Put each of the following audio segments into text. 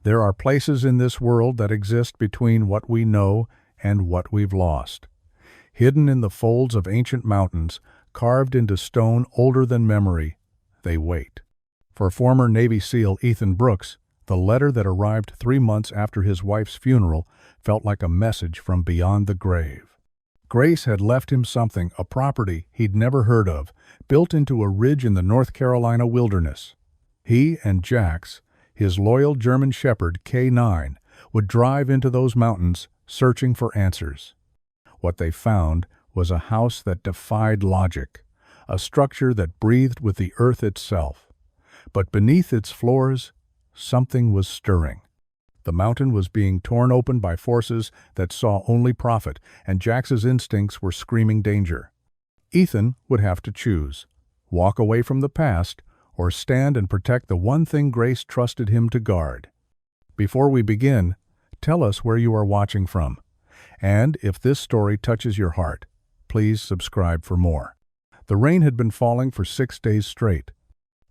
There are places in this world that exist between what we know and what we've lost. Hidden in the folds of ancient mountains, carved into stone older than memory, they wait. For former Navy SEAL Ethan Brooks, the letter that arrived 3 months after his wife's funeral felt like a message from beyond the grave. Grace had left him something, a property he'd never heard of, built into a ridge in the North Carolina wilderness. He and Jax, his loyal German Shepherd K9, would drive into those mountains searching for answers. What they found was a house that defied logic, a structure that breathed with the earth itself. But beneath its floors, something was stirring. The mountain was being torn open by forces that saw only profit, and Jax's instincts were screaming danger. Ethan would have to choose: walk away from the past, or stand and protect the one thing Grace trusted him to guard. Before we begin, tell us where you are watching from. And if this story touches your heart, please subscribe for more. The rain had been falling for 6 days straight.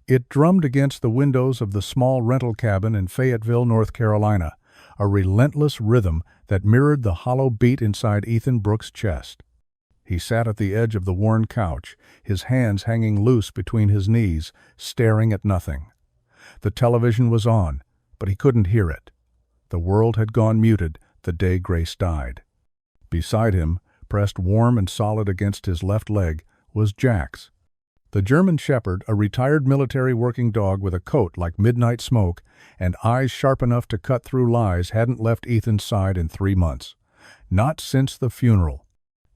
It drummed against the windows of the small rental cabin in Fayetteville, North Carolina, a relentless rhythm that mirrored the hollow beat inside Ethan Brooks' chest. He sat at the edge of the worn couch, his hands hanging loose between his knees, staring at nothing. The television was on, but he couldn't hear it. The world had gone muted the day Grace died. Beside him, pressed warm and solid against his left leg, was Jax. The German Shepherd, a retired military working dog with a coat like midnight smoke and eyes sharp enough to cut through lies, hadn't left Ethan's side in 3 months. Not since the funeral.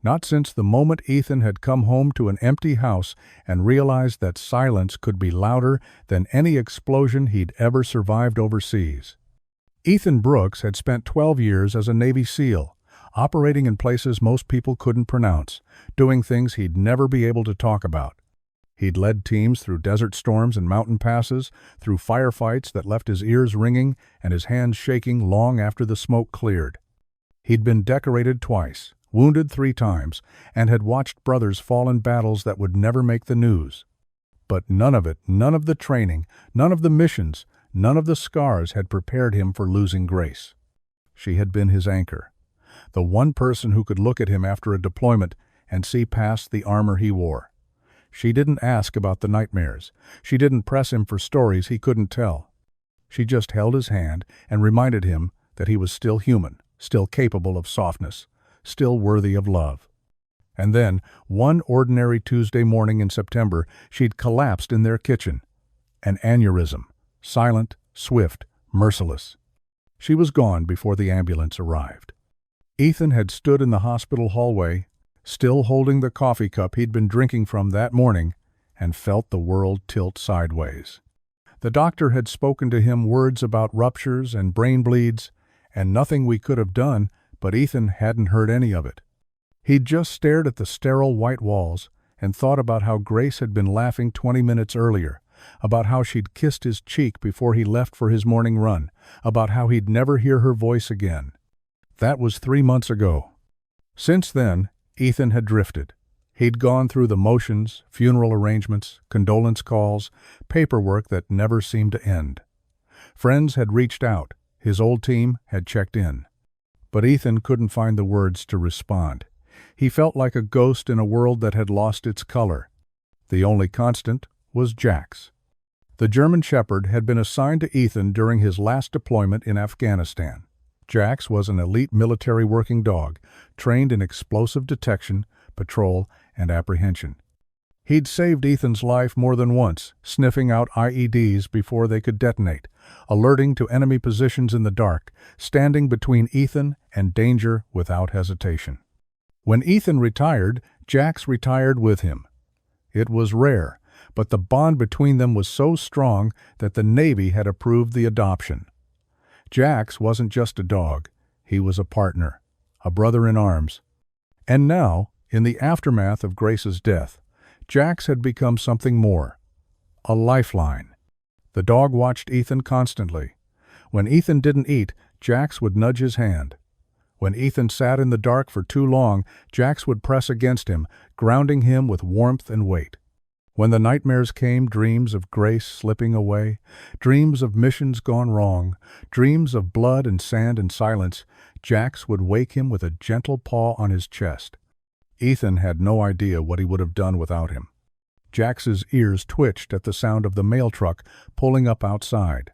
Not since the moment Ethan had come home to an empty house and realized that silence could be louder than any explosion he'd ever survived overseas. Ethan Brooks had spent 12 years as a Navy SEAL, operating in places most people couldn't pronounce, doing things he'd never be able to talk about. He'd led teams through desert storms and mountain passes, through firefights that left his ears ringing and his hands shaking long after the smoke cleared. He'd been decorated twice, wounded 3 times, and had watched brothers fall in battles that would never make the news. But none of it, none of the training, none of the missions, none of the scars had prepared him for losing Grace. She had been his anchor, the one person who could look at him after a deployment and see past the armor he wore. She didn't ask about the nightmares. She didn't press him for stories he couldn't tell. She just held his hand and reminded him that he was still human, still capable of softness, still worthy of love. And then, one ordinary Tuesday morning in September, she'd collapsed in their kitchen. An aneurysm, silent, swift, merciless. She was gone before the ambulance arrived. Ethan had stood in the hospital hallway, still holding the coffee cup he'd been drinking from that morning, and felt the world tilt sideways. The doctor had spoken to him words about ruptures and brain bleeds, and nothing we could have done, but Ethan hadn't heard any of it. He'd just stared at the sterile white walls and thought about how Grace had been laughing 20 minutes earlier, about how she'd kissed his cheek before he left for his morning run, about how he'd never hear her voice again. That was 3 months ago. Since then, Ethan had drifted. He'd gone through the motions, funeral arrangements, condolence calls, paperwork that never seemed to end. Friends had reached out. His old team had checked in. But Ethan couldn't find the words to respond. He felt like a ghost in a world that had lost its color. The only constant was Jax. The German Shepherd had been assigned to Ethan during his last deployment in Afghanistan. Jax was an elite military working dog, trained in explosive detection, patrol, and apprehension. He'd saved Ethan's life more than once, sniffing out IEDs before they could detonate, alerting to enemy positions in the dark, standing between Ethan and danger without hesitation. When Ethan retired, Jax retired with him. It was rare, but the bond between them was so strong that the Navy had approved the adoption. Jax wasn't just a dog. He was a partner, a brother in arms. And now, in the aftermath of Grace's death, Jax had become something more. A lifeline. The dog watched Ethan constantly. When Ethan didn't eat, Jax would nudge his hand. When Ethan sat in the dark for too long, Jax would press against him, grounding him with warmth and weight. When the nightmares came, dreams of Grace slipping away, dreams of missions gone wrong, dreams of blood and sand and silence, Jax would wake him with a gentle paw on his chest. Ethan had no idea what he would have done without him. Jax's ears twitched at the sound of the mail truck pulling up outside.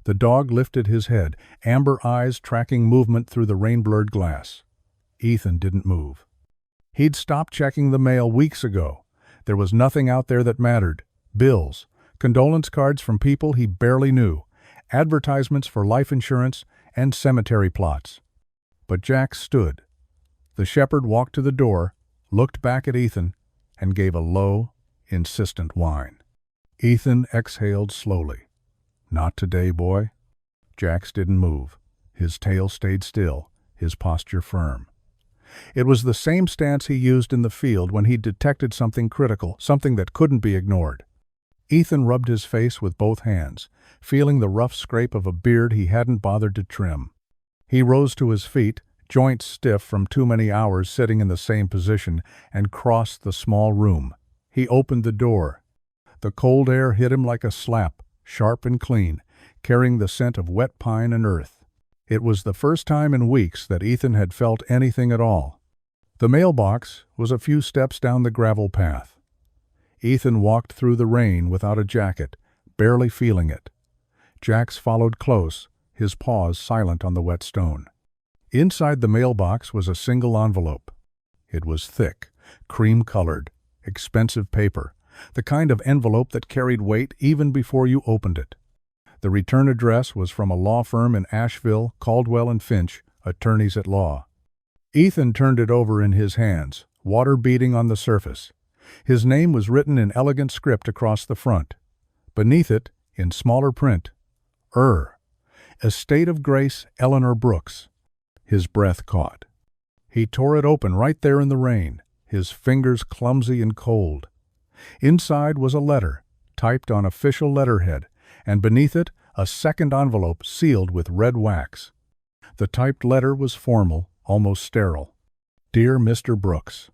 The dog lifted his head, amber eyes tracking movement through the rain-blurred glass. Ethan didn't move. He'd stopped checking the mail weeks ago. There was nothing out there that mattered. Bills, condolence cards from people he barely knew, advertisements for life insurance, and cemetery plots. But Jax stood. The shepherd walked to the door, looked back at Ethan, and gave a low, insistent whine. Ethan exhaled slowly. "Not today, boy." Jax didn't move. His tail stayed still, his posture firm. It was the same stance he used in the field when he detected something critical, something that couldn't be ignored. Ethan rubbed his face with both hands, feeling the rough scrape of a beard he hadn't bothered to trim. He rose to his feet, joints stiff from too many hours sitting in the same position, and crossed the small room. He opened the door. The cold air hit him like a slap, sharp and clean, carrying the scent of wet pine and earth. It was the first time in weeks that Ethan had felt anything at all. The mailbox was a few steps down the gravel path. Ethan walked through the rain without a jacket, barely feeling it. Jax followed close, his paws silent on the wet stone. Inside the mailbox was a single envelope. It was thick, cream-colored, expensive paper, the kind of envelope that carried weight even before you opened it. The return address was from a law firm in Asheville, Caldwell and Finch, attorneys at law. Ethan turned it over in his hands, water beading on the surface. His name was written in elegant script across the front. Beneath it, in smaller print, Estate of Grace Eleanor Brooks. His breath caught. He tore it open right there in the rain, his fingers clumsy and cold. Inside was a letter, typed on official letterhead, and beneath it a second envelope sealed with red wax. The typed letter was formal, almost sterile. Dear Mr. Brooks,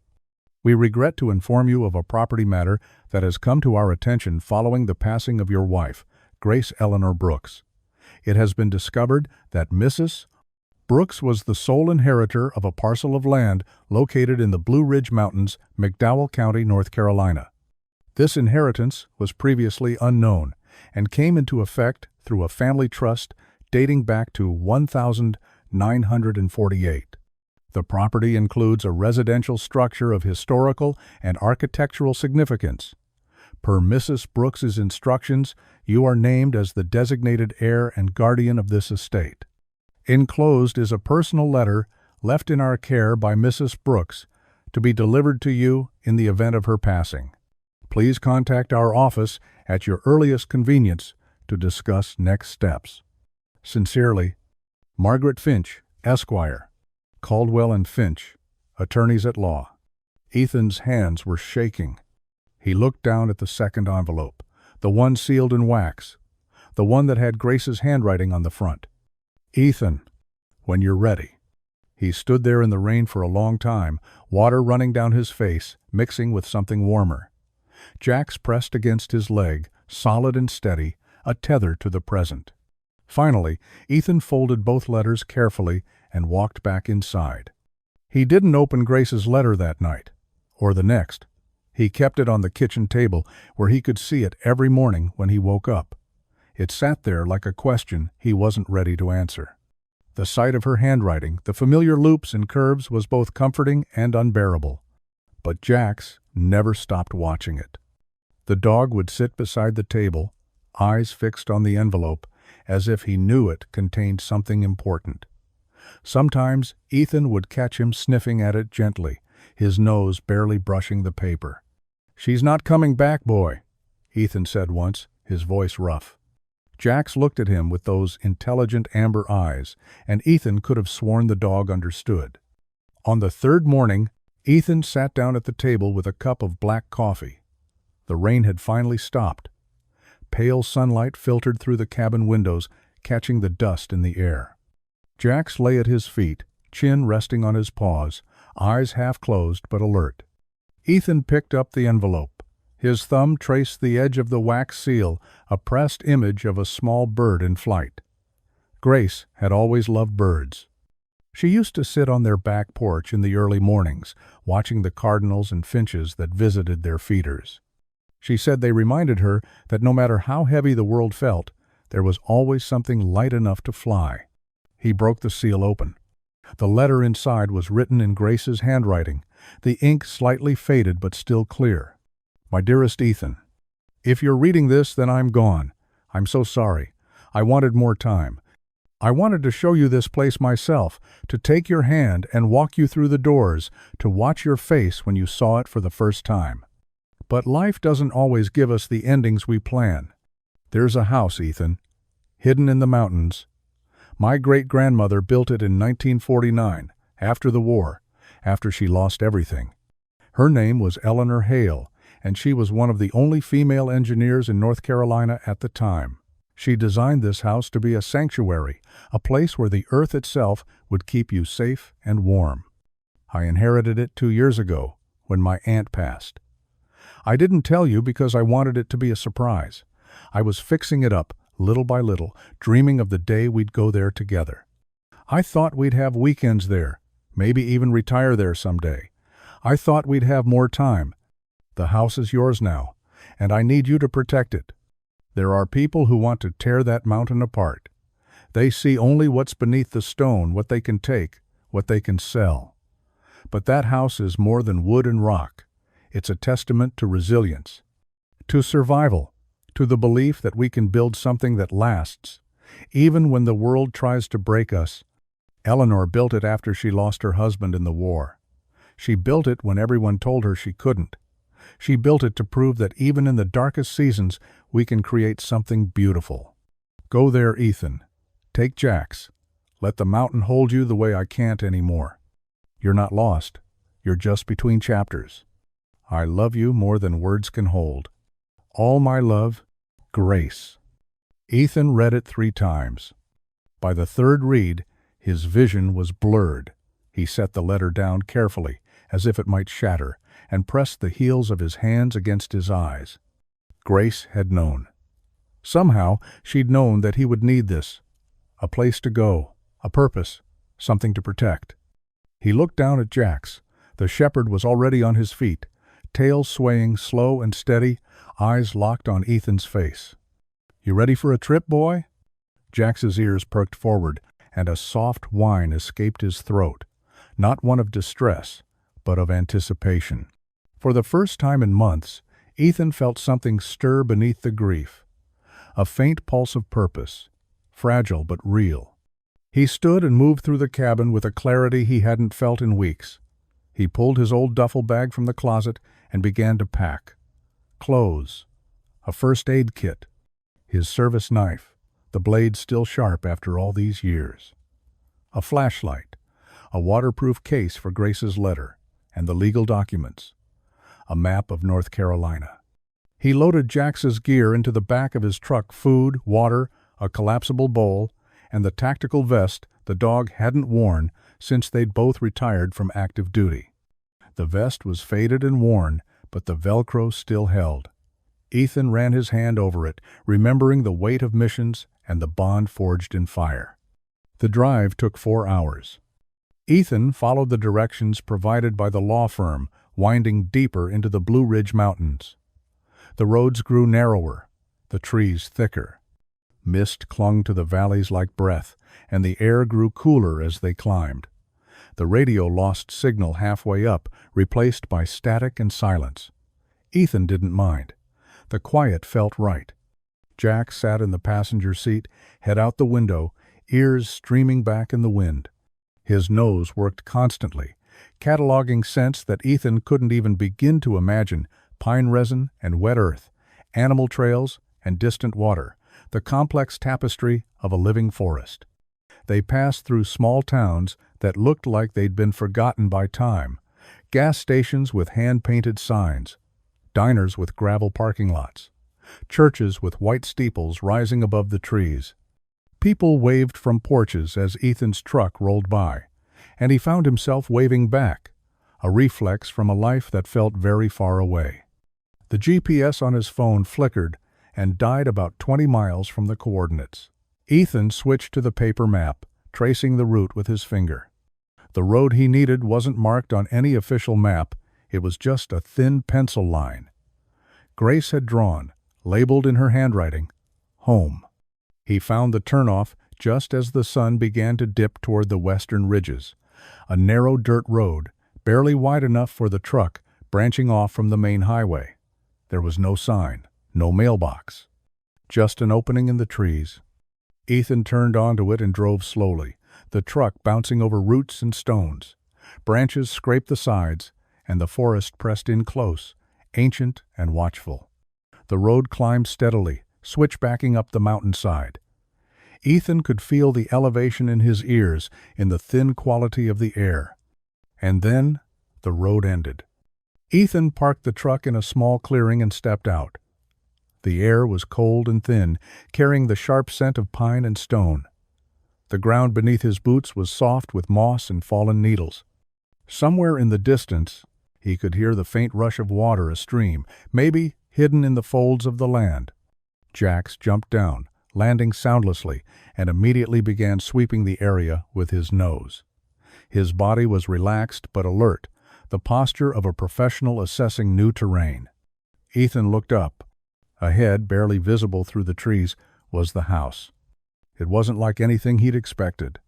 we regret to inform you of a property matter that has come to our attention following the passing of your wife, Grace Eleanor Brooks. It has been discovered that Mrs. Brooks was the sole inheritor of a parcel of land located in the Blue Ridge Mountains, McDowell County, North Carolina. This inheritance was previously unknown and came into effect through a family trust dating back to 1948. The property includes a residential structure of historical and architectural significance. Per Mrs. Brooks's instructions, you are named as the designated heir and guardian of this estate. Enclosed is a personal letter left in our care by Mrs. Brooks to be delivered to you in the event of her passing. Please contact our office at your earliest convenience to discuss next steps. Sincerely, Margaret Finch, Esquire, Caldwell and Finch, attorneys at law. Ethan's hands were shaking. He looked down at the second envelope, the one sealed in wax, the one that had Grace's handwriting on the front. Ethan, when you're ready. He stood there in the rain for a long time, water running down his face, mixing with something warmer. Jax pressed against his leg, solid and steady, a tether to the present. Finally, Ethan folded both letters carefully and walked back inside. He didn't open Grace's letter that night, or the next. He kept it on the kitchen table where he could see it every morning when he woke up. It sat there like a question he wasn't ready to answer. The sight of her handwriting, the familiar loops and curves, was both comforting and unbearable. But Jax never stopped watching it. The dog would sit beside the table, eyes fixed on the envelope, as if he knew it contained something important. Sometimes Ethan would catch him sniffing at it gently, his nose barely brushing the paper. "She's not coming back, boy," Ethan said once, his voice rough. Jax looked at him with those intelligent amber eyes, and Ethan could have sworn the dog understood. On the third morning, Ethan sat down at the table with a cup of black coffee. The rain had finally stopped. Pale sunlight filtered through the cabin windows, catching the dust in the air. Jax lay at his feet, chin resting on his paws, eyes half closed but alert. Ethan picked up the envelope, His thumb traced the edge of the wax seal, a pressed image of a small bird in flight. Grace had always loved birds. She used to sit on their back porch in the early mornings, watching the cardinals and finches that visited their feeders. She said they reminded her that no matter how heavy the world felt, there was always something light enough to fly. He broke the seal open. The letter inside was written in Grace's handwriting, the ink slightly faded but still clear. My dearest Ethan, if you're reading this, then I'm gone. I'm so sorry. I wanted more time. I wanted to show you this place myself, to take your hand and walk you through the doors, to watch your face when you saw it for the first time. But life doesn't always give us the endings we plan. There's a house, Ethan, hidden in the mountains. My great-grandmother built it in 1949, after the war, after she lost everything. Her name was Eleanor Hale, and she was one of the only female engineers in North Carolina at the time. She designed this house to be a sanctuary, a place where the earth itself would keep you safe and warm. I inherited it 2 years ago, when my aunt passed. I didn't tell you because I wanted it to be a surprise. I was fixing it up, little by little, dreaming of the day we'd go there together. I thought we'd have weekends there, maybe even retire there someday. I thought we'd have more time. The house is yours now, and I need you to protect it. There are people who want to tear that mountain apart. They see only what's beneath the stone, what they can take, what they can sell. But that house is more than wood and rock. It's a testament to resilience, to survival, to the belief that we can build something that lasts, even when the world tries to break us. Eleanor built it after she lost her husband in the war. She built it when everyone told her she couldn't. She built it to prove that even in the darkest seasons, we can create something beautiful. Go there, Ethan. Take Jax. Let the mountain hold you the way I can't anymore. You're not lost. You're just between chapters. I love you more than words can hold. All my love, Grace. Ethan read it 3 times. By the 3rd read, his vision was blurred. He set the letter down carefully, as if it might shatter, and pressed the heels of his hands against his eyes. Grace had known. Somehow, she'd known that he would need this. A place to go, a purpose, something to protect. He looked down at Jax. The shepherd was already on his feet, tail swaying slow and steady, eyes locked on Ethan's face. You ready for a trip, boy? Jax's ears perked forward, and a soft whine escaped his throat, not one of distress, but of anticipation. For the first time in months, Ethan felt something stir beneath the grief. A faint pulse of purpose, fragile but real. He stood and moved through the cabin with a clarity he hadn't felt in weeks. He pulled his old duffel bag from the closet and began to pack. Clothes, a first aid kit, his service knife, the blade still sharp after all these years. A flashlight, a waterproof case for Grace's letter, and the legal documents. A map of North Carolina. He loaded Jax's gear into the back of his truck, food, water, a collapsible bowl, and the tactical vest the dog hadn't worn since they'd both retired from active duty. The vest was faded and worn, but the Velcro still held. Ethan ran his hand over it, remembering the weight of missions and the bond forged in fire. The drive took 4 hours. Ethan followed the directions provided by the law firm, winding deeper into the Blue Ridge Mountains. The roads grew narrower, the trees thicker. Mist clung to the valleys like breath, and the air grew cooler as they climbed. The radio lost signal halfway up, replaced by static and silence. Ethan didn't mind. The quiet felt right. Jax sat in the passenger seat, head out the window, ears streaming back in the wind. His nose worked constantly, cataloging scents that Ethan couldn't even begin to imagine: pine resin and wet earth, animal trails and distant water, the complex tapestry of a living forest. They passed through small towns that looked like they'd been forgotten by time, gas stations with hand-painted signs, diners with gravel parking lots, churches with white steeples rising above the trees. People waved from porches as Ethan's truck rolled by, and he found himself waving back, a reflex from a life that felt very far away. The GPS on his phone flickered and died about 20 miles from the coordinates. Ethan switched to the paper map, tracing the route with his finger. The road he needed wasn't marked on any official map, it was just a thin pencil line. Grace had drawn, labeled in her handwriting, home. He found the turnoff just as the sun began to dip toward the western ridges. A narrow dirt road, barely wide enough for the truck, branching off from the main highway. There was no sign, no mailbox. Just an opening in the trees. Ethan turned onto it and drove slowly, the truck bouncing over roots and stones. Branches scraped the sides, and the forest pressed in close, ancient and watchful. The road climbed steadily, switchbacking up the mountainside. Ethan could feel the elevation in his ears, in the thin quality of the air. And then, the road ended. Ethan parked the truck in a small clearing and stepped out. The air was cold and thin, carrying the sharp scent of pine and stone. The ground beneath his boots was soft with moss and fallen needles. Somewhere in the distance, he could hear the faint rush of water a stream, maybe hidden in the folds of the land. Jax jumped down, landing soundlessly, and immediately began sweeping the area with his nose. His body was relaxed but alert, the posture of a professional assessing new terrain. Ethan looked up. Ahead, barely visible through the trees, was the house. It wasn't like anything he'd expected.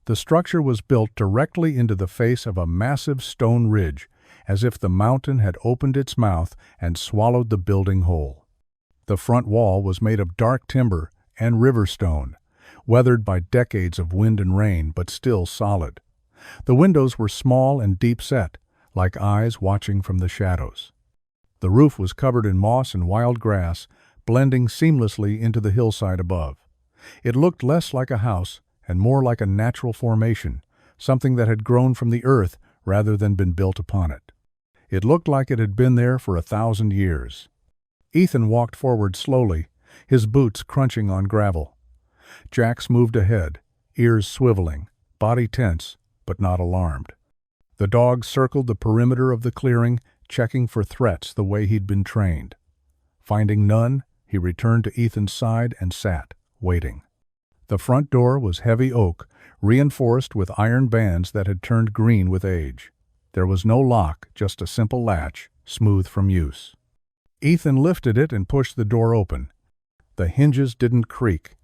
The structure was built directly into the face of a massive stone ridge, as if the mountain had opened its mouth and swallowed the building whole. The front wall was made of dark timber and river stone, weathered by decades of wind and rain, but still solid. The windows were small and deep-set, like eyes watching from the shadows. The roof was covered in moss and wild grass, blending seamlessly into the hillside above. It looked less like a house and more like a natural formation, something that had grown from the earth rather than been built upon it. It looked like it had been there for 1,000 years. Ethan walked forward slowly, his boots crunching on gravel. Jax moved ahead, ears swiveling, body tense, but not alarmed. The dog circled the perimeter of the clearing, checking for threats the way he'd been trained. Finding none, he returned to Ethan's side and sat, waiting. The front door was heavy oak, reinforced with iron bands that had turned green with age. There was no lock, just a simple latch, smooth from use. Ethan lifted it and pushed the door open. The hinges didn't creak.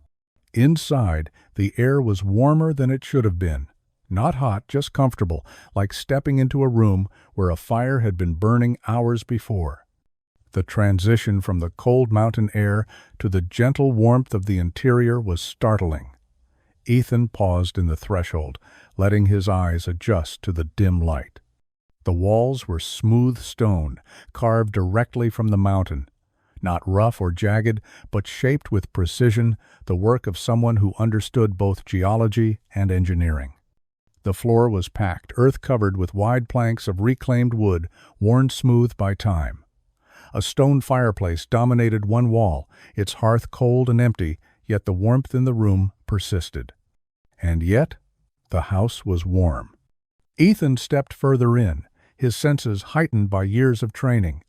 Inside, the air was warmer than it should have been. Not hot, just comfortable, like stepping into a room where a fire had been burning hours before. The transition from the cold mountain air to the gentle warmth of the interior was startling. Ethan paused in the threshold, letting his eyes adjust to the dim light. The walls were smooth stone, carved directly from the mountain. Not rough or jagged, but shaped with precision, the work of someone who understood both geology and engineering. The floor was packed, earth-covered with wide planks of reclaimed wood, worn smooth by time. A stone fireplace dominated one wall, its hearth cold and empty, yet the warmth in the room persisted. And yet, the house was warm. Ethan stepped further in, his senses heightened by years of training.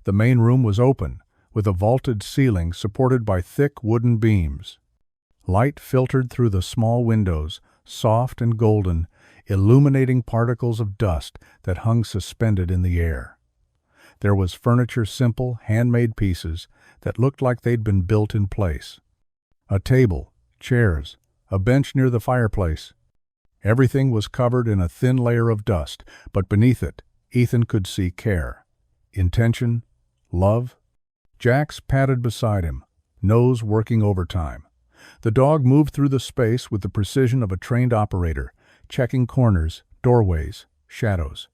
The main room was open, with a vaulted ceiling supported by thick wooden beams. Light filtered through the small windows, soft and golden, illuminating particles of dust that hung suspended in the air. There was furniture, simple, handmade pieces that looked like they'd been built in place. A table, chairs, a bench near the fireplace. Everything was covered in a thin layer of dust, but beneath it, Ethan could see care, intention, love. Jax padded beside him, nose working overtime. The dog moved through the space with the precision of a trained operator, checking corners, doorways, shadows.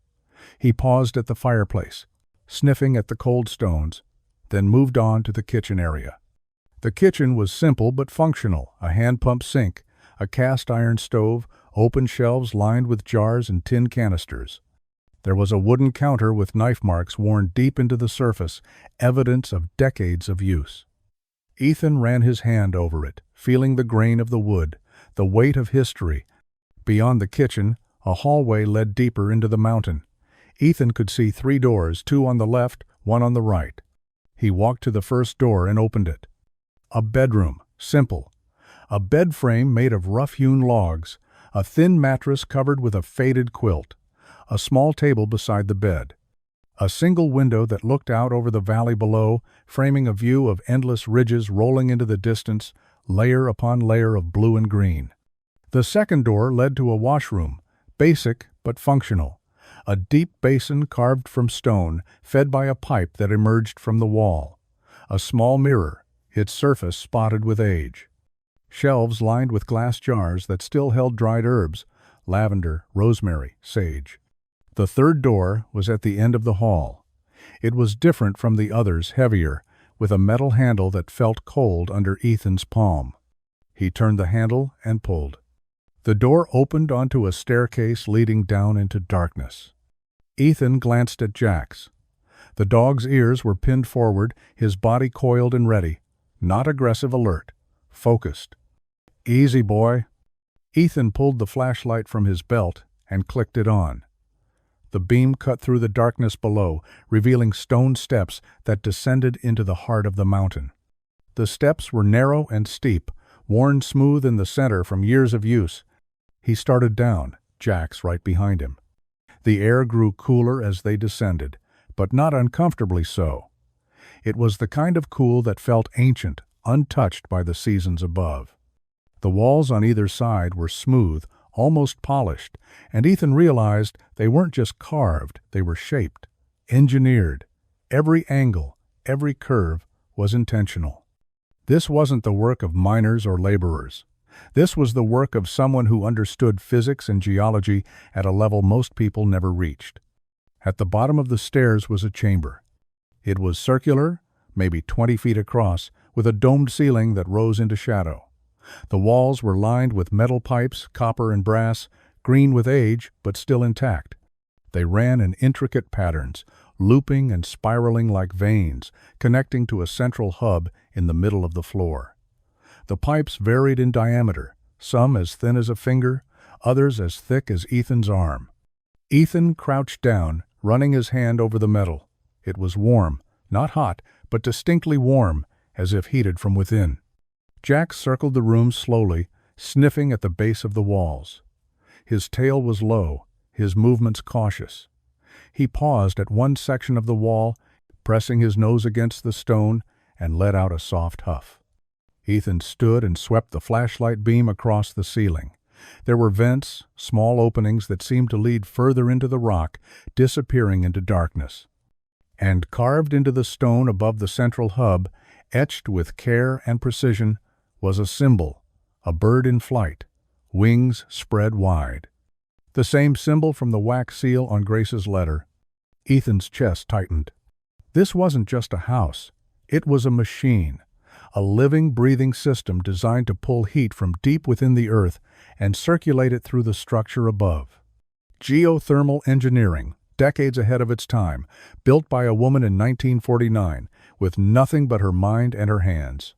He paused at the fireplace, sniffing at the cold stones, then moved on to the kitchen area. The kitchen was simple but functional, a hand-pump sink, a cast-iron stove, open shelves lined with jars and tin canisters. There was a wooden counter with knife marks worn deep into the surface, evidence of decades of use. Ethan ran his hand over it, feeling the grain of the wood, the weight of history. Beyond the kitchen, a hallway led deeper into the mountain. Ethan could see 3 doors, 2 on the left, 1 on the right. He walked to the first door and opened it. A bedroom, simple. A bed frame made of rough-hewn logs, a thin mattress covered with a faded quilt, a small table beside the bed. A single window that looked out over the valley below, framing a view of endless ridges rolling into the distance, layer upon layer of blue and green. The second door led to a washroom, basic but functional. A deep basin carved from stone, fed by a pipe that emerged from the wall. A small mirror, its surface spotted with age. Shelves lined with glass jars that still held dried herbs, lavender, rosemary, sage. The third door was at the end of the hall. It was different from the others, heavier, with a metal handle that felt cold under Ethan's palm. He turned the handle and pulled. The door opened onto a staircase leading down into darkness. Ethan glanced at Jax. The dog's ears were pinned forward, his body coiled and ready. Not aggressive, alert. Focused. "Easy, boy." Ethan pulled the flashlight from his belt and clicked it on. The beam cut through the darkness below, revealing stone steps that descended into the heart of the mountain. The steps were narrow and steep, worn smooth in the center from years of use. He started down, Jax right behind him. The air grew cooler as they descended, but not uncomfortably so. It was the kind of cool that felt ancient, untouched by the seasons above. The walls on either side were smooth, almost polished, and Ethan realized they weren't just carved, they were shaped, engineered. Every angle, every curve was intentional. This wasn't the work of miners or laborers. This was the work of someone who understood physics and geology at a level most people never reached. At the bottom of the stairs was a chamber. It was circular, maybe 20 feet across, with a domed ceiling that rose into shadow. The walls were lined with metal pipes, copper and brass, green with age, but still intact. They ran in intricate patterns, looping and spiraling like veins, connecting to a central hub in the middle of the floor. The pipes varied in diameter, some as thin as a finger, others as thick as Ethan's arm. Ethan crouched down, running his hand over the metal. It was warm, not hot, but distinctly warm, as if heated from within. Jax circled the room slowly, sniffing at the base of the walls. His tail was low, his movements cautious. He paused at one section of the wall, pressing his nose against the stone, and let out a soft huff. Ethan stood and swept the flashlight beam across the ceiling. There were vents, small openings that seemed to lead further into the rock, disappearing into darkness. And carved into the stone above the central hub, etched with care and precision, was a symbol, a bird in flight, wings spread wide. The same symbol from the wax seal on Grace's letter. Ethan's chest tightened. This wasn't just a house. It was a machine, a living, breathing system designed to pull heat from deep within the earth and circulate it through the structure above. Geothermal engineering, decades ahead of its time, built by a woman in 1949, with nothing but her mind and her hands.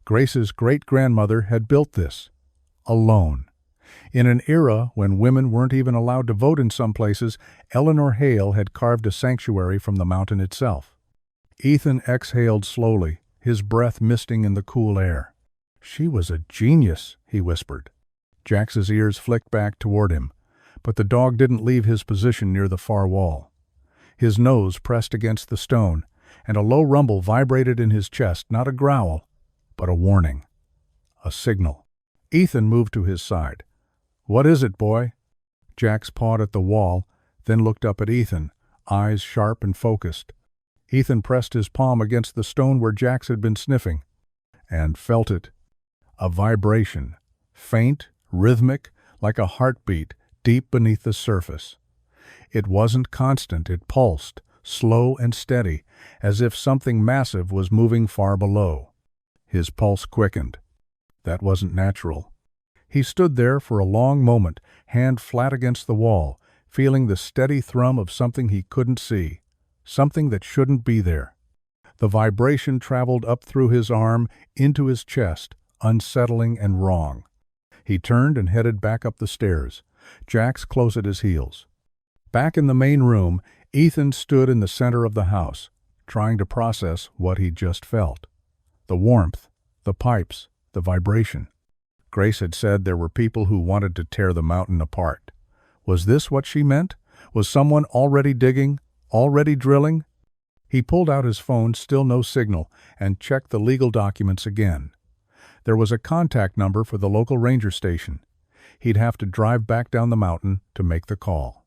Grace's great-grandmother had built this, alone. In an era when women weren't even allowed to vote in some places, Eleanor Hale had carved a sanctuary from the mountain itself. Ethan exhaled slowly, his breath misting in the cool air. "She was a genius," he whispered. Jax's ears flicked back toward him, but the dog didn't leave his position near the far wall. His nose pressed against the stone, and a low rumble vibrated in his chest, not a growl, but a warning. A signal. Ethan moved to his side. "What is it, boy?" Jax pawed at the wall, then looked up at Ethan, eyes sharp and focused. Ethan pressed his palm against the stone where Jax had been sniffing, and felt it. A vibration, faint, rhythmic, like a heartbeat, deep beneath the surface. It wasn't constant, it pulsed, slow and steady, as if something massive was moving far below. His pulse quickened. That wasn't natural. He stood there for a long moment, hand flat against the wall, feeling the steady thrum of something he couldn't see, something that shouldn't be there. The vibration traveled up through his arm, into his chest, unsettling and wrong. He turned and headed back up the stairs, Jax close at his heels. Back in the main room, Ethan stood in the center of the house, trying to process what he'd just felt. The warmth, the pipes, the vibration. Grace had said there were people who wanted to tear the mountain apart. Was this what she meant? Was someone already digging, already drilling? He pulled out his phone, still no signal, and checked the legal documents again. There was a contact number for the local ranger station. He'd have to drive back down the mountain to make the call.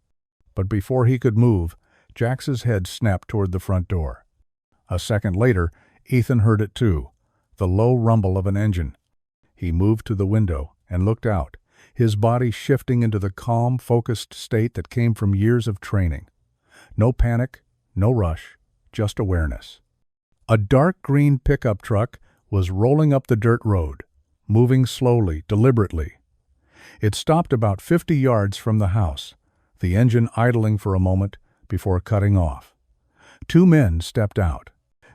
But before he could move, Jax's head snapped toward the front door. A second later, Ethan heard it too, the low rumble of an engine. He moved to the window and looked out, his body shifting into the calm, focused state that came from years of training. No panic, no rush, just awareness. A dark green pickup truck was rolling up the dirt road, moving slowly, deliberately. It stopped about 50 yards from the house, the engine idling for a moment before cutting off. Two men stepped out.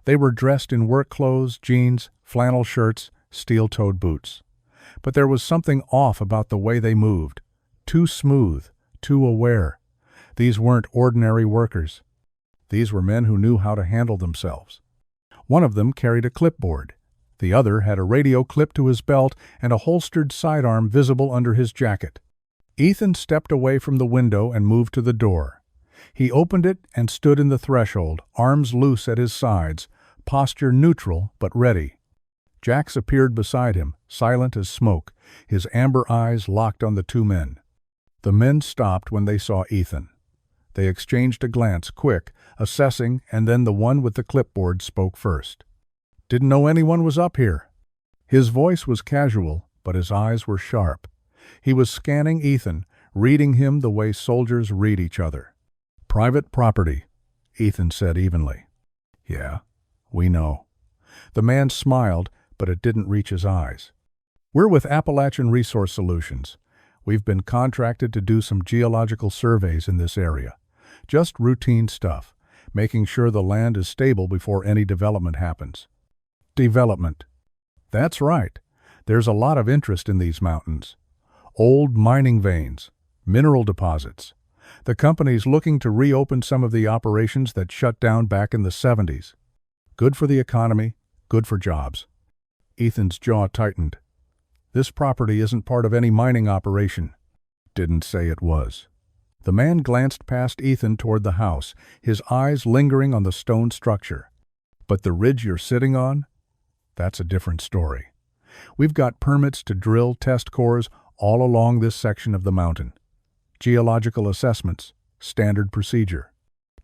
They were dressed in work clothes, jeans, flannel shirts, steel-toed boots. But there was something off about the way they moved. Too smooth, too aware. These weren't ordinary workers. These were men who knew how to handle themselves. One of them carried a clipboard. The other had a radio clipped to his belt and a holstered sidearm visible under his jacket. Ethan stepped away from the window and moved to the door. He opened it and stood in the threshold, arms loose at his sides, posture neutral but ready. Jax appeared beside him, silent as smoke, his amber eyes locked on the two men. The men stopped when they saw Ethan. They exchanged a glance, quick, assessing, and then the one with the clipboard spoke first. "Didn't know anyone was up here." His voice was casual, but his eyes were sharp. He was scanning Ethan, reading him the way soldiers read each other. "Private property," Ethan said evenly. "Yeah, we know." The man smiled, but it didn't reach his eyes. "We're with Appalachian Resource Solutions. We've been contracted to do some geological surveys in this area. Just routine stuff, making sure the land is stable before any development happens." Development. That's right. There's a lot of interest in these mountains. Old mining veins, mineral deposits. The company's looking to reopen some of the operations that shut down back in the 70s. Good for the economy, good for jobs. Ethan's jaw tightened. "This property isn't part of any mining operation." "Didn't say it was." The man glanced past Ethan toward the house, his eyes lingering on the stone structure. "But the ridge you're sitting on? That's a different story. We've got permits to drill test cores all along this section of the mountain. Geological assessments, standard procedure.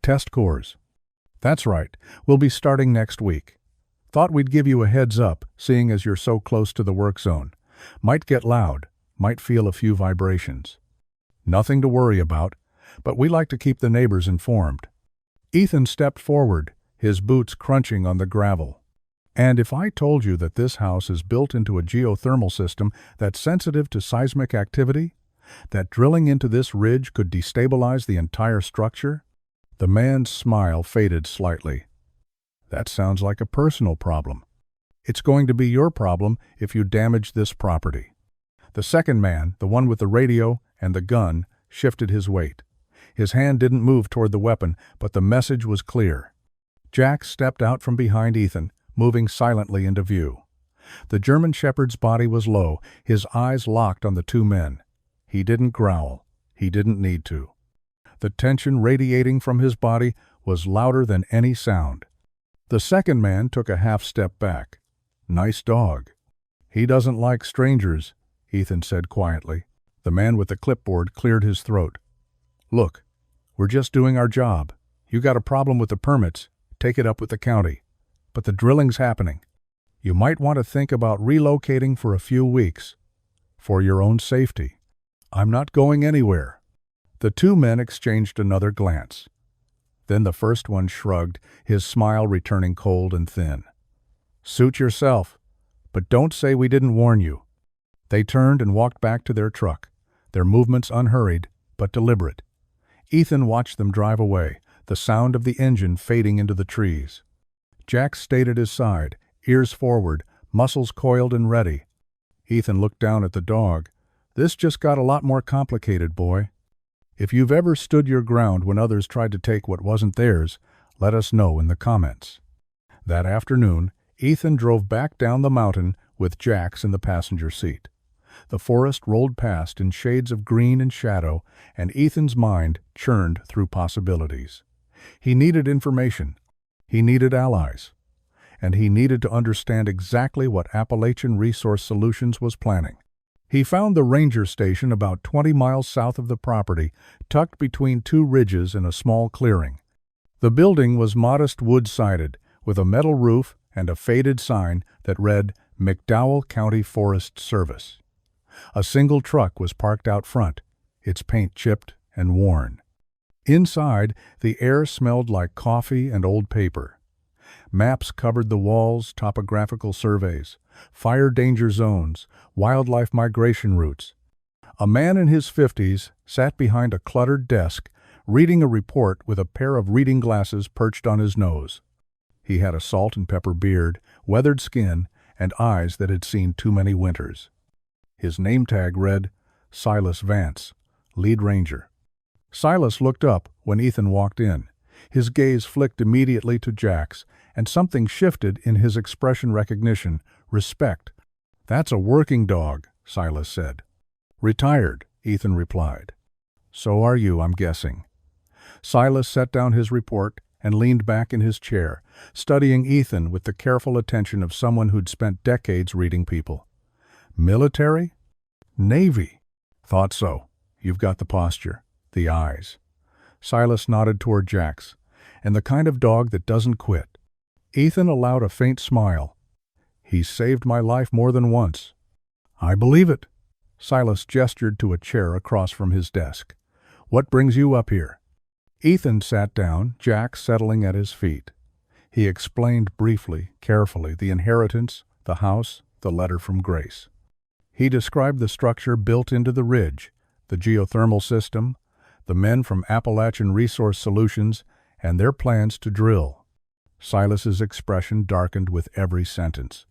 Test cores. That's right, we'll be starting next week. Thought we'd give you a heads up, seeing as you're so close to the work zone. Might get loud, might feel a few vibrations. Nothing to worry about, but we like to keep the neighbors informed." Ethan stepped forward, his boots crunching on the gravel. "And if I told you that this house is built into a geothermal system that's sensitive to seismic activity, that drilling into this ridge could destabilize the entire structure?" The man's smile faded slightly. "That sounds like a personal problem. It's going to be your problem if you damage this property." The second man, the one with the radio and the gun, shifted his weight. His hand didn't move toward the weapon, but the message was clear. Jax stepped out from behind Ethan, moving silently into view. The German shepherd's body was low, his eyes locked on the two men. He didn't growl. He didn't need to. The tension radiating from his body was louder than any sound. The second man took a half step back. "Nice dog." "He doesn't like strangers," Ethan said quietly. The man with the clipboard cleared his throat. "Look, we're just doing our job. You got a problem with the permits, take it up with the county. But the drilling's happening. You might want to think about relocating for a few weeks. For your own safety." "I'm not going anywhere." The two men exchanged another glance. Then the first one shrugged, his smile returning cold and thin. "Suit yourself, but don't say we didn't warn you." They turned and walked back to their truck, their movements unhurried but deliberate. Ethan watched them drive away, the sound of the engine fading into the trees. Jax stayed at his side, ears forward, muscles coiled and ready. Ethan looked down at the dog. "This just got a lot more complicated, boy. If you've ever stood your ground when others tried to take what wasn't theirs, Let us know in the comments. That afternoon, Ethan drove back down the mountain with Jax in the passenger seat. The forest rolled past in shades of green and shadow, and Ethan's mind churned through possibilities. He needed information. He needed allies. And he needed to understand exactly what Appalachian Resource Solutions was planning. He found the ranger station about 20 miles south of the property, tucked between two ridges in a small clearing. The building was modest wood-sided, with a metal roof and a faded sign that read McDowell County Forest Service. A single truck was parked out front, its paint chipped and worn. Inside, the air smelled like coffee and old paper. Maps covered the walls, topographical surveys, fire danger zones, wildlife migration routes. A man in his 50s sat behind a cluttered desk, reading a report with a pair of reading glasses perched on his nose. He had a salt and pepper beard, weathered skin, and eyes that had seen too many winters. His name tag read, Silas Vance, Lead Ranger. Silas looked up when Ethan walked in. His gaze flicked immediately to Jax, and something shifted in his expression recognition, respect. "That's a working dog," Silas said. "Retired," Ethan replied. "So are you, I'm guessing." Silas set down his report and leaned back in his chair, studying Ethan with the careful attention of someone who'd spent decades reading people. "Military? Navy?" "Thought so. You've got the posture, the eyes." Silas nodded toward Jax, "And the kind of dog that doesn't quit." Ethan allowed a faint smile. "He's saved my life more than once." "I believe it." Silas gestured to a chair across from his desk. "What brings you up here?" Ethan sat down, Jax settling at his feet. He explained briefly, carefully, the inheritance, the house, the letter from Grace. He described the structure built into the ridge, the geothermal system, the men from Appalachian Resource Solutions, and their plans to drill. Silas's expression darkened with every sentence.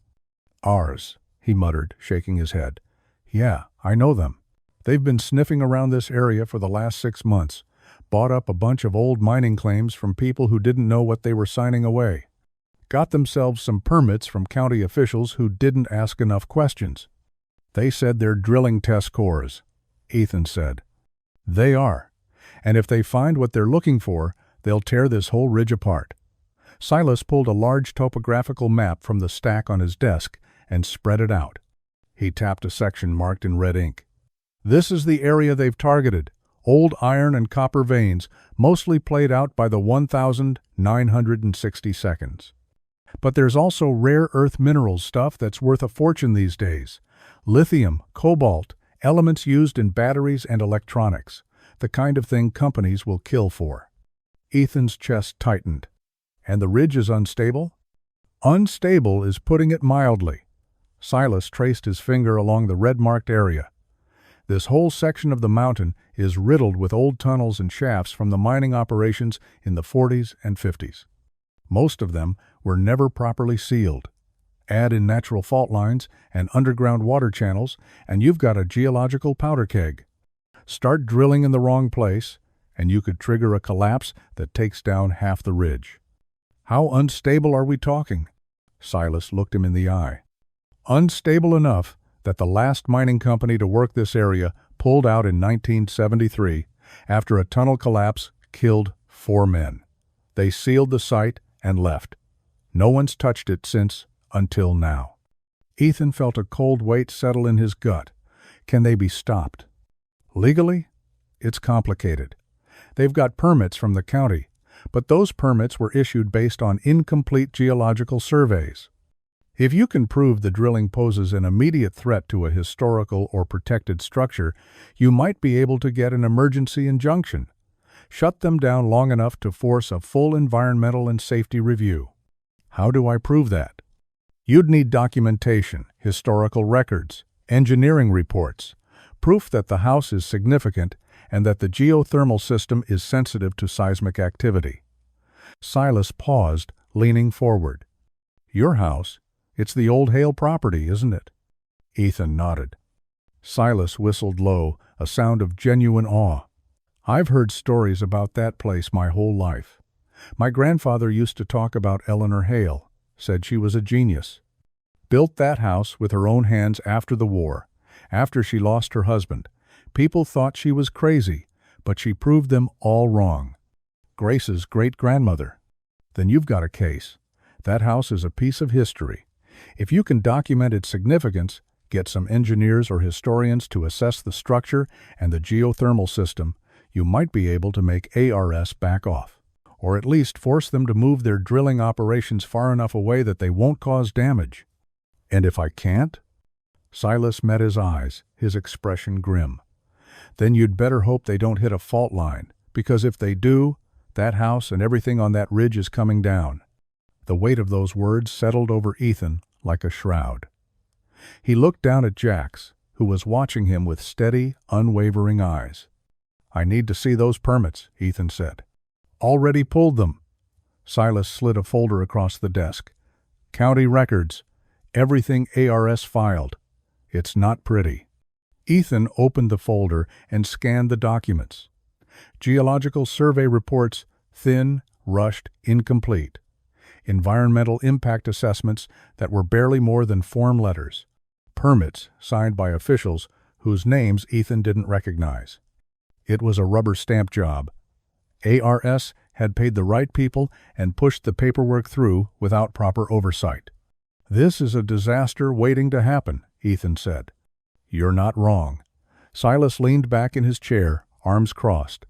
"Ours," he muttered, shaking his head. "Yeah, I know them. They've been sniffing around this area for the last 6 months, bought up a bunch of old mining claims from people who didn't know what they were signing away. Got themselves some permits from county officials who didn't ask enough questions. They said they're drilling test cores," Ethan said. "They are. And if they find what they're looking for, they'll tear this whole ridge apart." Silas pulled a large topographical map from the stack on his desk and spread it out. He tapped a section marked in red ink. "This is the area they've targeted. Old iron and copper veins, mostly played out by the 1,960 seconds. But there's also rare earth minerals stuff that's worth a fortune these days. Lithium, cobalt, elements used in batteries and electronics. The kind of thing companies will kill for." Ethan's chest tightened. "And the ridge is unstable?" "Unstable is putting it mildly." Silas traced his finger along the red-marked area. "This whole section of the mountain is riddled with old tunnels and shafts from the mining operations in the 40s and 50s. Most of them were never properly sealed. Add in natural fault lines and underground water channels, and you've got a geological powder keg. Start drilling in the wrong place, and you could trigger a collapse that takes down half the ridge." "How unstable are we talking?" Silas looked him in the eye. "Unstable enough that the last mining company to work this area pulled out in 1973 after a tunnel collapse killed 4 men. They sealed the site and left. No one's touched it since, until now." Ethan felt a cold weight settle in his gut. Can they be stopped? Legally? It's complicated. They've got permits from the county, but those permits were issued based on incomplete geological surveys. If you can prove the drilling poses an immediate threat to a historical or protected structure, you might be able to get an emergency injunction. Shut them down long enough to force a full environmental and safety review. How do I prove that? You'd need documentation, historical records, engineering reports, proof that the house is significant and that the geothermal system is sensitive to seismic activity. Silas paused, leaning forward. "Your house? It's the old Hale property, isn't it?" Ethan nodded. Silas whistled low, a sound of genuine awe. "I've heard stories about that place my whole life. My grandfather used to talk about Eleanor Hale, said she was a genius. Built that house with her own hands after the war, after she lost her husband. People thought she was crazy, but she proved them all wrong. Grace's great-grandmother. Then you've got a case. That house is a piece of history. If you can document its significance, get some engineers or historians to assess the structure and the geothermal system, you might be able to make ARS back off, or at least force them to move their drilling operations far enough away that they won't cause damage. And if I can't? Silas met his eyes, his expression grim. Then you'd better hope they don't hit a fault line, because if they do, that house and everything on that ridge is coming down. The weight of those words settled over Ethan like a shroud. He looked down at Jax, who was watching him with steady, unwavering eyes. "I need to see those permits," Ethan said. "Already pulled them." Silas slid a folder across the desk. "County records. Everything ARS filed. It's not pretty." Ethan opened the folder and scanned the documents. Geological survey reports, thin, rushed, incomplete. Environmental impact assessments that were barely more than form letters. Permits signed by officials whose names Ethan didn't recognize. It was a rubber stamp job. ARS had paid the right people and pushed the paperwork through without proper oversight. "This is a disaster waiting to happen," Ethan said. "You're not wrong." Silas leaned back in his chair, arms crossed.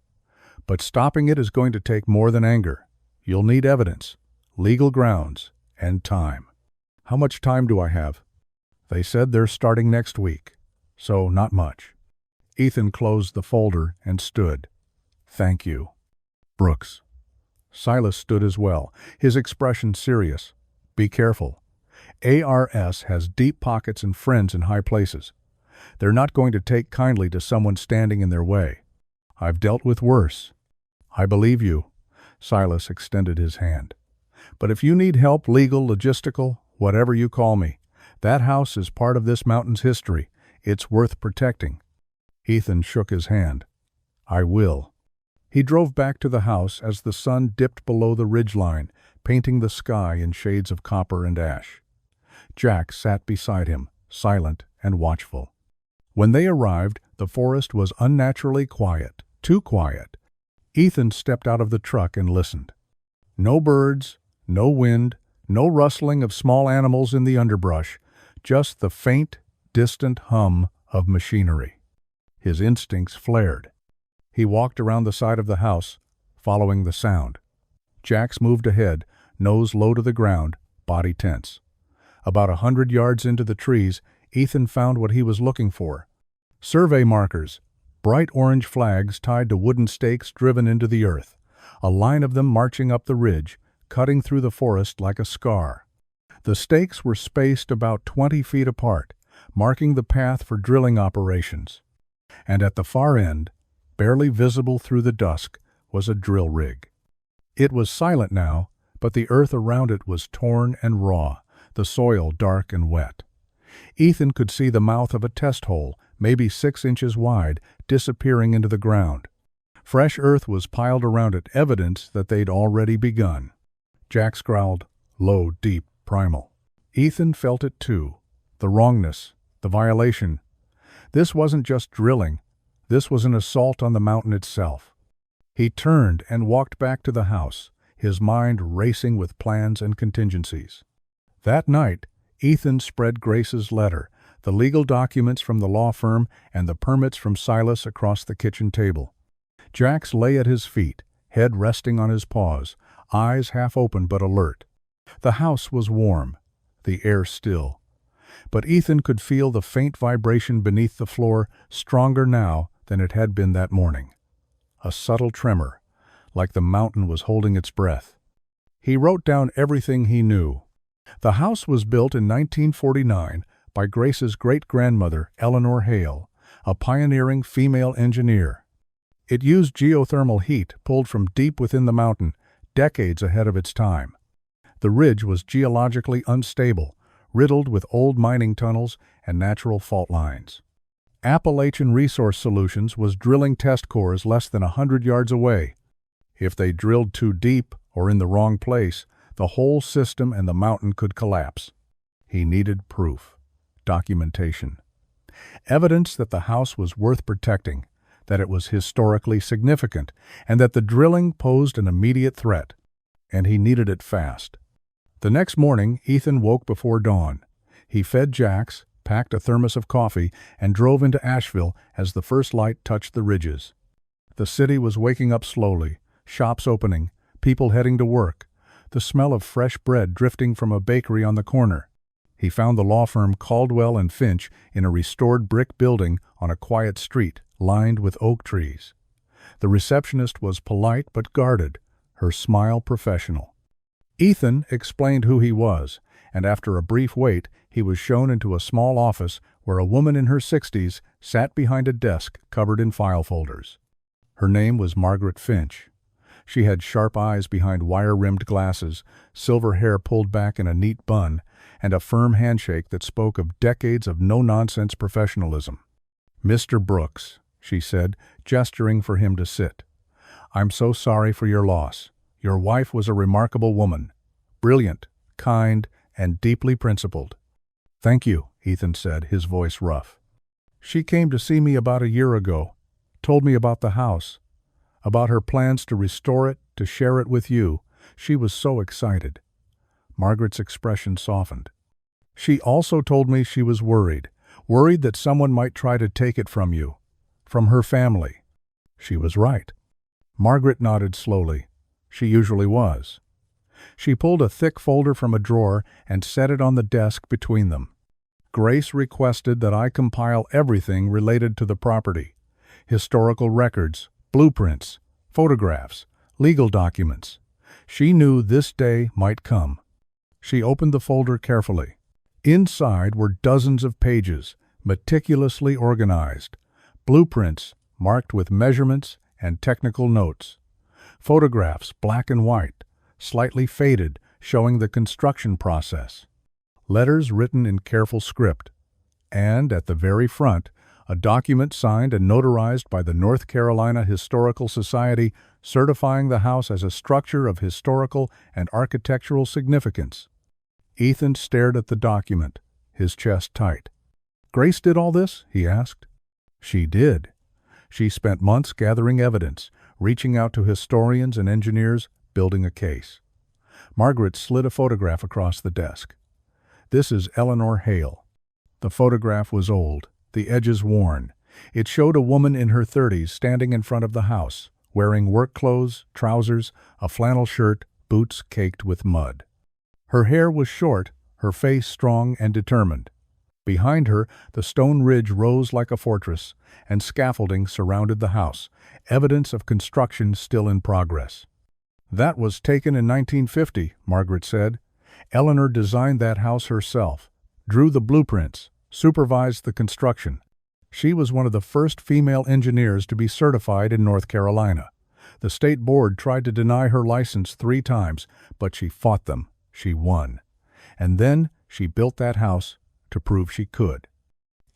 "But stopping it is going to take more than anger. You'll need evidence, legal grounds, and time." "How much time do I have?" "They said they're starting next week, so not much." Ethan closed the folder and stood. "Thank you, Brooks." Silas stood as well, his expression serious. "Be careful. ARS has deep pockets and friends in high places. They're not going to take kindly to someone standing in their way. I've dealt with worse." "I believe you." Silas extended his hand. "But if you need help, legal, logistical, whatever you call me, that house is part of this mountain's history. It's worth protecting." Ethan shook his hand. "I will." He drove back to the house as the sun dipped below the ridgeline, painting the sky in shades of copper and ash. Jack sat beside him, silent and watchful. When they arrived, the forest was unnaturally quiet, too quiet. Ethan stepped out of the truck and listened. No birds, no wind, no rustling of small animals in the underbrush, just the faint, distant hum of machinery. His instincts flared. He walked around the side of the house, following the sound. Jax moved ahead, nose low to the ground, body tense. About 100 yards into the trees, Ethan found what he was looking for. Survey markers, bright orange flags tied to wooden stakes driven into the earth, a line of them marching up the ridge, cutting through the forest like a scar. The stakes were spaced about 20 feet apart, marking the path for drilling operations. And at the far end, barely visible through the dusk, was a drill rig. It was silent now, but the earth around it was torn and raw, the soil dark and wet. Ethan could see the mouth of a test hole, maybe 6 inches wide, disappearing into the ground. Fresh earth was piled around it, evidence that they'd already begun. Jax growled, low, deep, primal. Ethan felt it too, the wrongness, the violation. This wasn't just drilling, this was an assault on the mountain itself. He turned and walked back to the house, his mind racing with plans and contingencies. That night, Ethan spread Grace's letter, the legal documents from the law firm, and the permits from Silas across the kitchen table. Jax lay at his feet, head resting on his paws, eyes half open but alert. The house was warm, the air still. But Ethan could feel the faint vibration beneath the floor, stronger now than it had been that morning. A subtle tremor, like the mountain was holding its breath. He wrote down everything he knew. The house was built in 1949 by Grace's great-grandmother, Eleanor Hale, a pioneering female engineer. It used geothermal heat pulled from deep within the mountain, decades ahead of its time. The ridge was geologically unstable, riddled with old mining tunnels and natural fault lines. Appalachian Resource Solutions was drilling test cores less than 100 yards away. If they drilled too deep, or in the wrong place, the whole system and the mountain could collapse. He needed proof, documentation, evidence that the house was worth protecting, that it was historically significant, and that the drilling posed an immediate threat. And he needed it fast. The next morning, Ethan woke before dawn. He fed Jax, packed a thermos of coffee, and drove into Asheville as the first light touched the ridges. The city was waking up slowly, shops opening, people heading to work, the smell of fresh bread drifting from a bakery on the corner. He found the law firm Caldwell and Finch in a restored brick building on a quiet street lined with oak trees. The receptionist was polite but guarded, her smile professional. Ethan explained who he was, and after a brief wait, he was shown into a small office where a woman in her 60s sat behind a desk covered in file folders. Her name was Margaret Finch. She had sharp eyes behind wire-rimmed glasses, silver hair pulled back in a neat bun, and a firm handshake that spoke of decades of no-nonsense professionalism. "Mr. Brooks," she said, gesturing for him to sit. "I'm so sorry for your loss. Your wife was a remarkable woman, brilliant, kind, and deeply principled." "Thank you," Ethan said, his voice rough. "She came to see me about a year ago, told me about the house, about her plans to restore it, to share it with you. She was so excited." Margaret's expression softened. "She also told me she was worried that someone might try to take it from you, from her family." She was right. Margaret nodded slowly. She usually was. She pulled a thick folder from a drawer and set it on the desk between them. "Grace requested that I compile everything related to the property. Historical records, blueprints, photographs, legal documents. She knew this day might come." She opened the folder carefully. Inside were dozens of pages, meticulously organized. Blueprints marked with measurements and technical notes. Photographs, black and white, slightly faded, showing the construction process. Letters written in careful script. And, at the very front, a document signed and notarized by the North Carolina Historical Society certifying the house as a structure of historical and architectural significance. Ethan stared at the document, his chest tight. "Grace did all this?" he asked. "She did. She spent months gathering evidence, reaching out to historians and engineers, building a case." Margaret slid a photograph across the desk. "This is Eleanor Hale." The photograph was old, the edges worn. It showed a woman in her 30s standing in front of the house, wearing work clothes, trousers, a flannel shirt, boots caked with mud. Her hair was short, her face strong and determined. Behind her, the stone ridge rose like a fortress, and scaffolding surrounded the house, evidence of construction still in progress. "That was taken in 1950, Margaret said. Eleanor designed that house herself, drew the blueprints, supervised the construction. She was one of the first female engineers to be certified in North Carolina. The state board tried to deny her license 3 times, but she fought them. She won. And then she built that house to prove she could."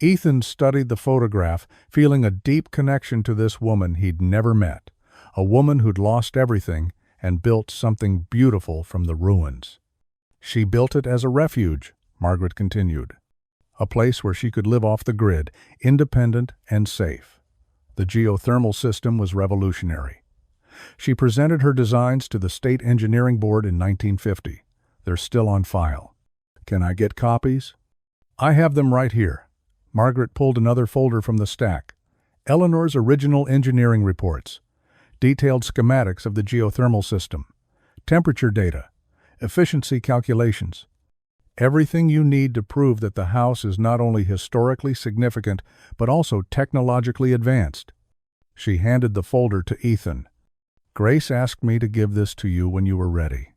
Ethan studied the photograph, feeling a deep connection to this woman he'd never met, a woman who'd lost everything and built something beautiful from the ruins. "She built it as a refuge," Margaret continued, "a place where she could live off the grid, independent and safe. The geothermal system was revolutionary. She presented her designs to the State Engineering Board in 1950. They're still on file. Can I get copies?" "I have them right here." Margaret pulled another folder from the stack. "Eleanor's original engineering reports. Detailed schematics of the geothermal system. Temperature data. Efficiency calculations. Everything you need to prove that the house is not only historically significant, but also technologically advanced." She handed the folder to Ethan. "Grace asked me to give this to you when you were ready.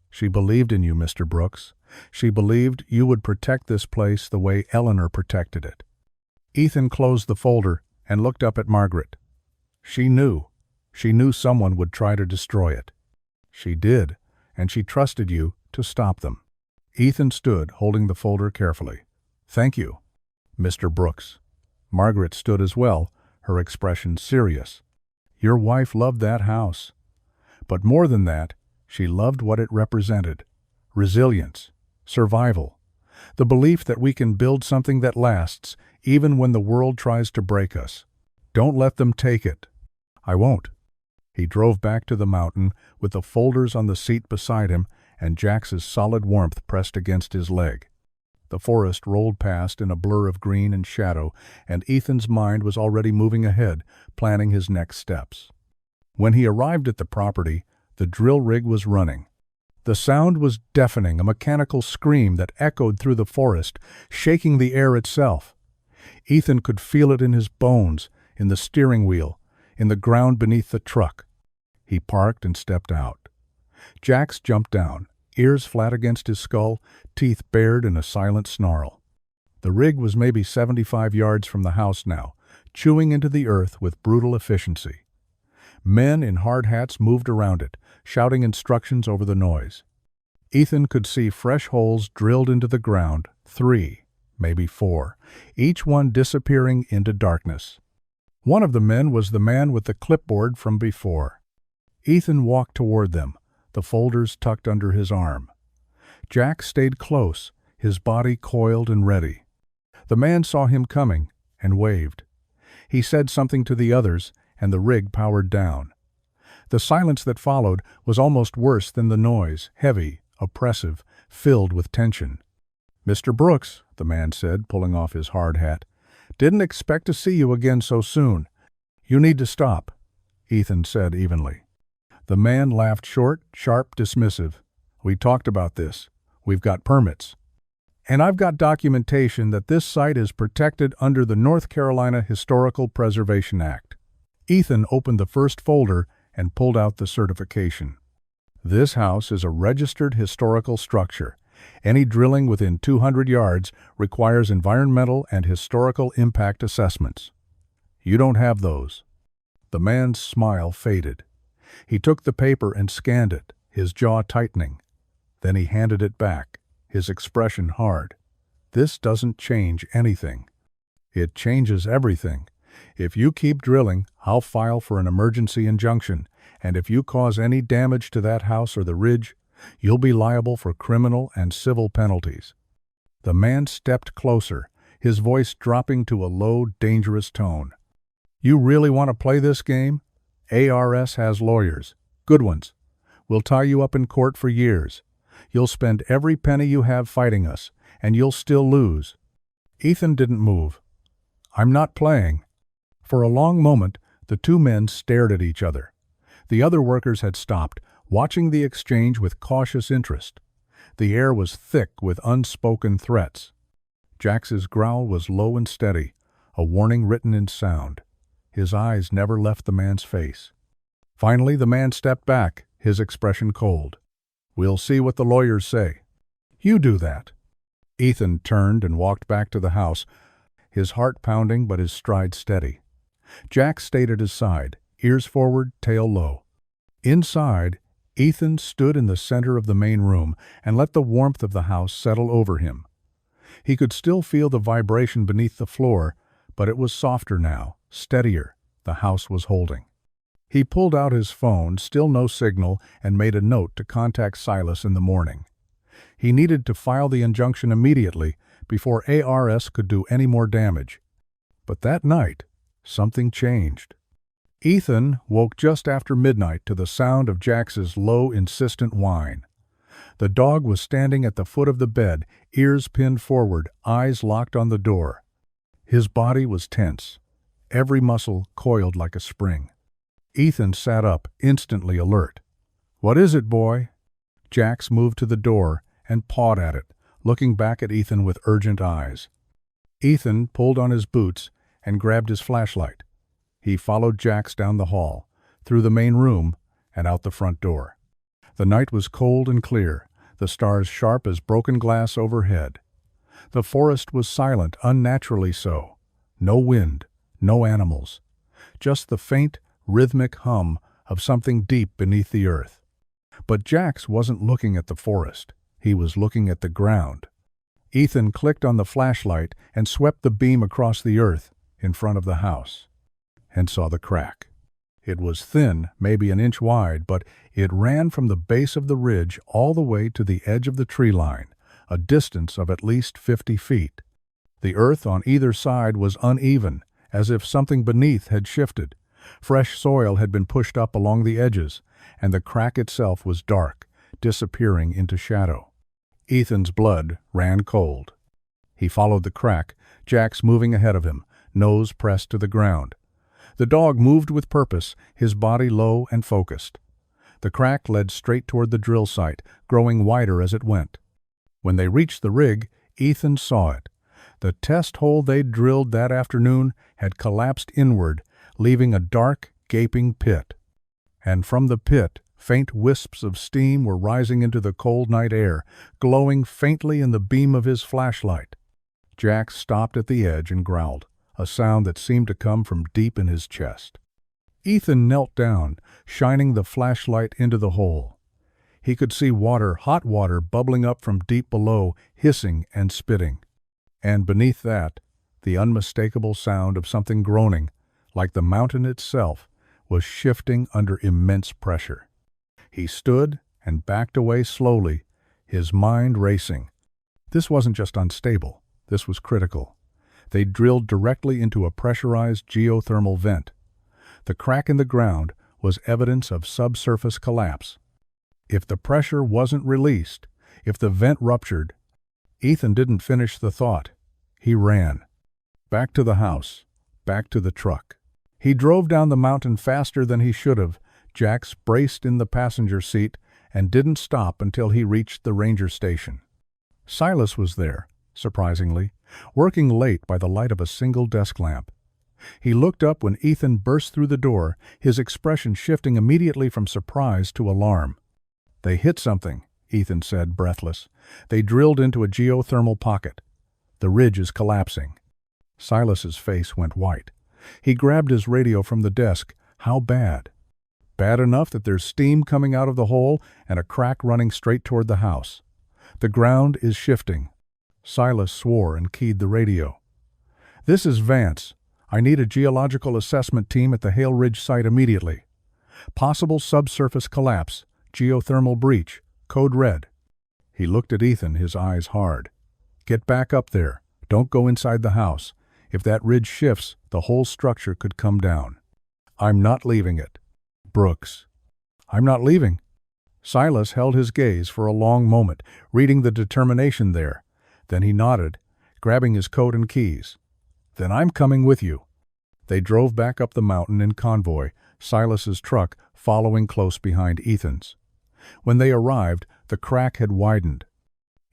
She believed in you, Mr. Brooks. She believed you would protect this place the way Eleanor protected it." Ethan closed the folder and looked up at Margaret. She knew someone would try to destroy it. She did, and she trusted you to stop them. Ethan stood, holding the folder carefully. "Thank you, Mr. Brooks." Margaret stood as well, her expression serious. "Your wife loved that house. But more than that, She loved what it represented: resilience, survival, the belief that we can build something that lasts even when the world tries to break us. Don't let them take it. I won't. He drove back to the mountain with the folders on the seat beside him and Jax's solid warmth pressed against his leg. The forest rolled past in a blur of green and shadow, and Ethan's mind was already moving ahead, planning his next steps. When he arrived at the property, the drill rig was running. The sound was deafening, a mechanical scream that echoed through the forest, shaking the air itself. Ethan could feel it in his bones, in the steering wheel, in the ground beneath the truck. He parked and stepped out. Jax jumped down, ears flat against his skull, teeth bared in a silent snarl. The rig was maybe 75 yards from the house now, chewing into the earth with brutal efficiency. Men in hard hats moved around it, shouting instructions over the noise. Ethan could see fresh holes drilled into the ground, 3, maybe 4, each one disappearing into darkness. One of the men was the man with the clipboard from before. Ethan walked toward them, the folders tucked under his arm. Jax stayed close, his body coiled and ready. The man saw him coming and waved. He said something to the others, and the rig powered down. The silence that followed was almost worse than the noise, heavy, oppressive, filled with tension. "Mr. Brooks," the man said, pulling off his hard hat, "didn't expect to see you again so soon. You need to stop," Ethan said evenly. The man laughed short, sharp, dismissive. "We talked about this. We've got permits. And I've got documentation that this site is protected under the North Carolina Historical Preservation Act." Ethan opened the first folder and pulled out the certification. "This house is a registered historical structure. Any drilling within 200 yards requires environmental and historical impact assessments. You don't have those." The man's smile faded. He took the paper and scanned it, his jaw tightening. Then he handed it back, his expression hard. "This doesn't change anything." "It changes everything. If you keep drilling, I'll file for an emergency injunction, and if you cause any damage to that house or the ridge, you'll be liable for criminal and civil penalties." The man stepped closer, his voice dropping to a low, dangerous tone. "You really want to play this game? ARS has lawyers. Good ones. We'll tie you up in court for years. You'll spend every penny you have fighting us, and you'll still lose." Ethan didn't move. "I'm not playing." For a long moment, the two men stared at each other. The other workers had stopped, watching the exchange with cautious interest. The air was thick with unspoken threats. Jax's growl was low and steady, a warning written in sound. His eyes never left the man's face. Finally, the man stepped back, his expression cold. "We'll see what the lawyers say." "You do that." Ethan turned and walked back to the house, his heart pounding but his stride steady. Jax stayed at his side, ears forward, tail low. Inside, Ethan stood in the center of the main room and let the warmth of the house settle over him. He could still feel the vibration beneath the floor, but it was softer now, steadier. The house was holding. He pulled out his phone, still no signal, and made a note to contact Silas in the morning. He needed to file the injunction immediately before ARS could do any more damage. But that night, something changed. Ethan woke just after midnight to the sound of Jax's low, insistent whine. The dog was standing at the foot of the bed, ears pinned forward, eyes locked on the door. His body was tense, every muscle coiled like a spring. Ethan sat up, instantly alert. "What is it, boy?" Jax moved to the door and pawed at it, looking back at Ethan with urgent eyes. Ethan pulled on his boots and grabbed his flashlight. He followed Jax down the hall, through the main room, and out the front door. The night was cold and clear, the stars sharp as broken glass overhead. The forest was silent, unnaturally so. No wind, no animals. Just the faint, rhythmic hum of something deep beneath the earth. But Jax wasn't looking at the forest. He was looking at the ground. Ethan clicked on the flashlight and swept the beam across the earth in front of the house, and saw the crack. It was thin, maybe an inch wide, but it ran from the base of the ridge all the way to the edge of the tree line, a distance of at least 50 feet. The earth on either side was uneven, as if something beneath had shifted. Fresh soil had been pushed up along the edges, and the crack itself was dark, disappearing into shadow. Ethan's blood ran cold. He followed the crack, Jax moving ahead of him, nose pressed to the ground. The dog moved with purpose, his body low and focused. The crack led straight toward the drill site, growing wider as it went. When they reached the rig, Ethan saw it. The test hole they'd drilled that afternoon had collapsed inward, leaving a dark, gaping pit. And from the pit, faint wisps of steam were rising into the cold night air, glowing faintly in the beam of his flashlight. Jax stopped at the edge and growled, a sound that seemed to come from deep in his chest. Ethan knelt down, shining the flashlight into the hole. He could see water, hot water, bubbling up from deep below, hissing and spitting. And beneath that, the unmistakable sound of something groaning, like the mountain itself, was shifting under immense pressure. He stood and backed away slowly, his mind racing. This wasn't just unstable, this was critical. They drilled directly into a pressurized geothermal vent. The crack in the ground was evidence of subsurface collapse. If the pressure wasn't released, if the vent ruptured, Ethan didn't finish the thought. He ran. Back to the house, back to the truck. He drove down the mountain faster than he should have. Jax braced in the passenger seat and didn't stop until he reached the ranger station. Silas was there, surprisingly, working late by the light of a single desk lamp. He looked up when Ethan burst through the door, his expression shifting immediately from surprise to alarm. "They hit something," Ethan said, breathless. "They drilled into a geothermal pocket. The ridge is collapsing." Silas's face went white. He grabbed his radio from the desk. "How bad?" "Bad enough that there's steam coming out of the hole and a crack running straight toward the house. The ground is shifting." Silas swore and keyed the radio. "This is Vance. I need a geological assessment team at the Hale Ridge site immediately. Possible subsurface collapse, geothermal breach, code red." He looked at Ethan, his eyes hard. "Get back up there. Don't go inside the house. If that ridge shifts, the whole structure could come down." "I'm not leaving it." "Brooks." "I'm not leaving." Silas held his gaze for a long moment, reading the determination there. Then he nodded, grabbing his coat and keys. "Then I'm coming with you." They drove back up the mountain in convoy, Silas's truck following close behind Ethan's. When they arrived, the crack had widened.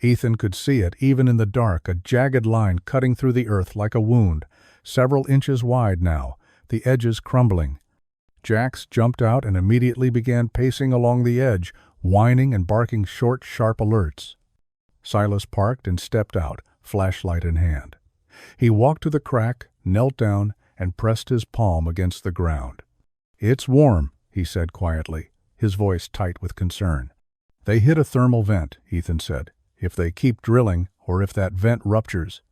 Ethan could see it even in the dark, a jagged line cutting through the earth like a wound, several inches wide now, the edges crumbling. Jax jumped out and immediately began pacing along the edge, whining and barking short, sharp alerts. Silas parked and stepped out, flashlight in hand. He walked to the crack, knelt down, and pressed his palm against the ground. "It's warm," he said quietly, his voice tight with concern. "They hit a thermal vent," Ethan said. "If they keep drilling, or if that vent ruptures,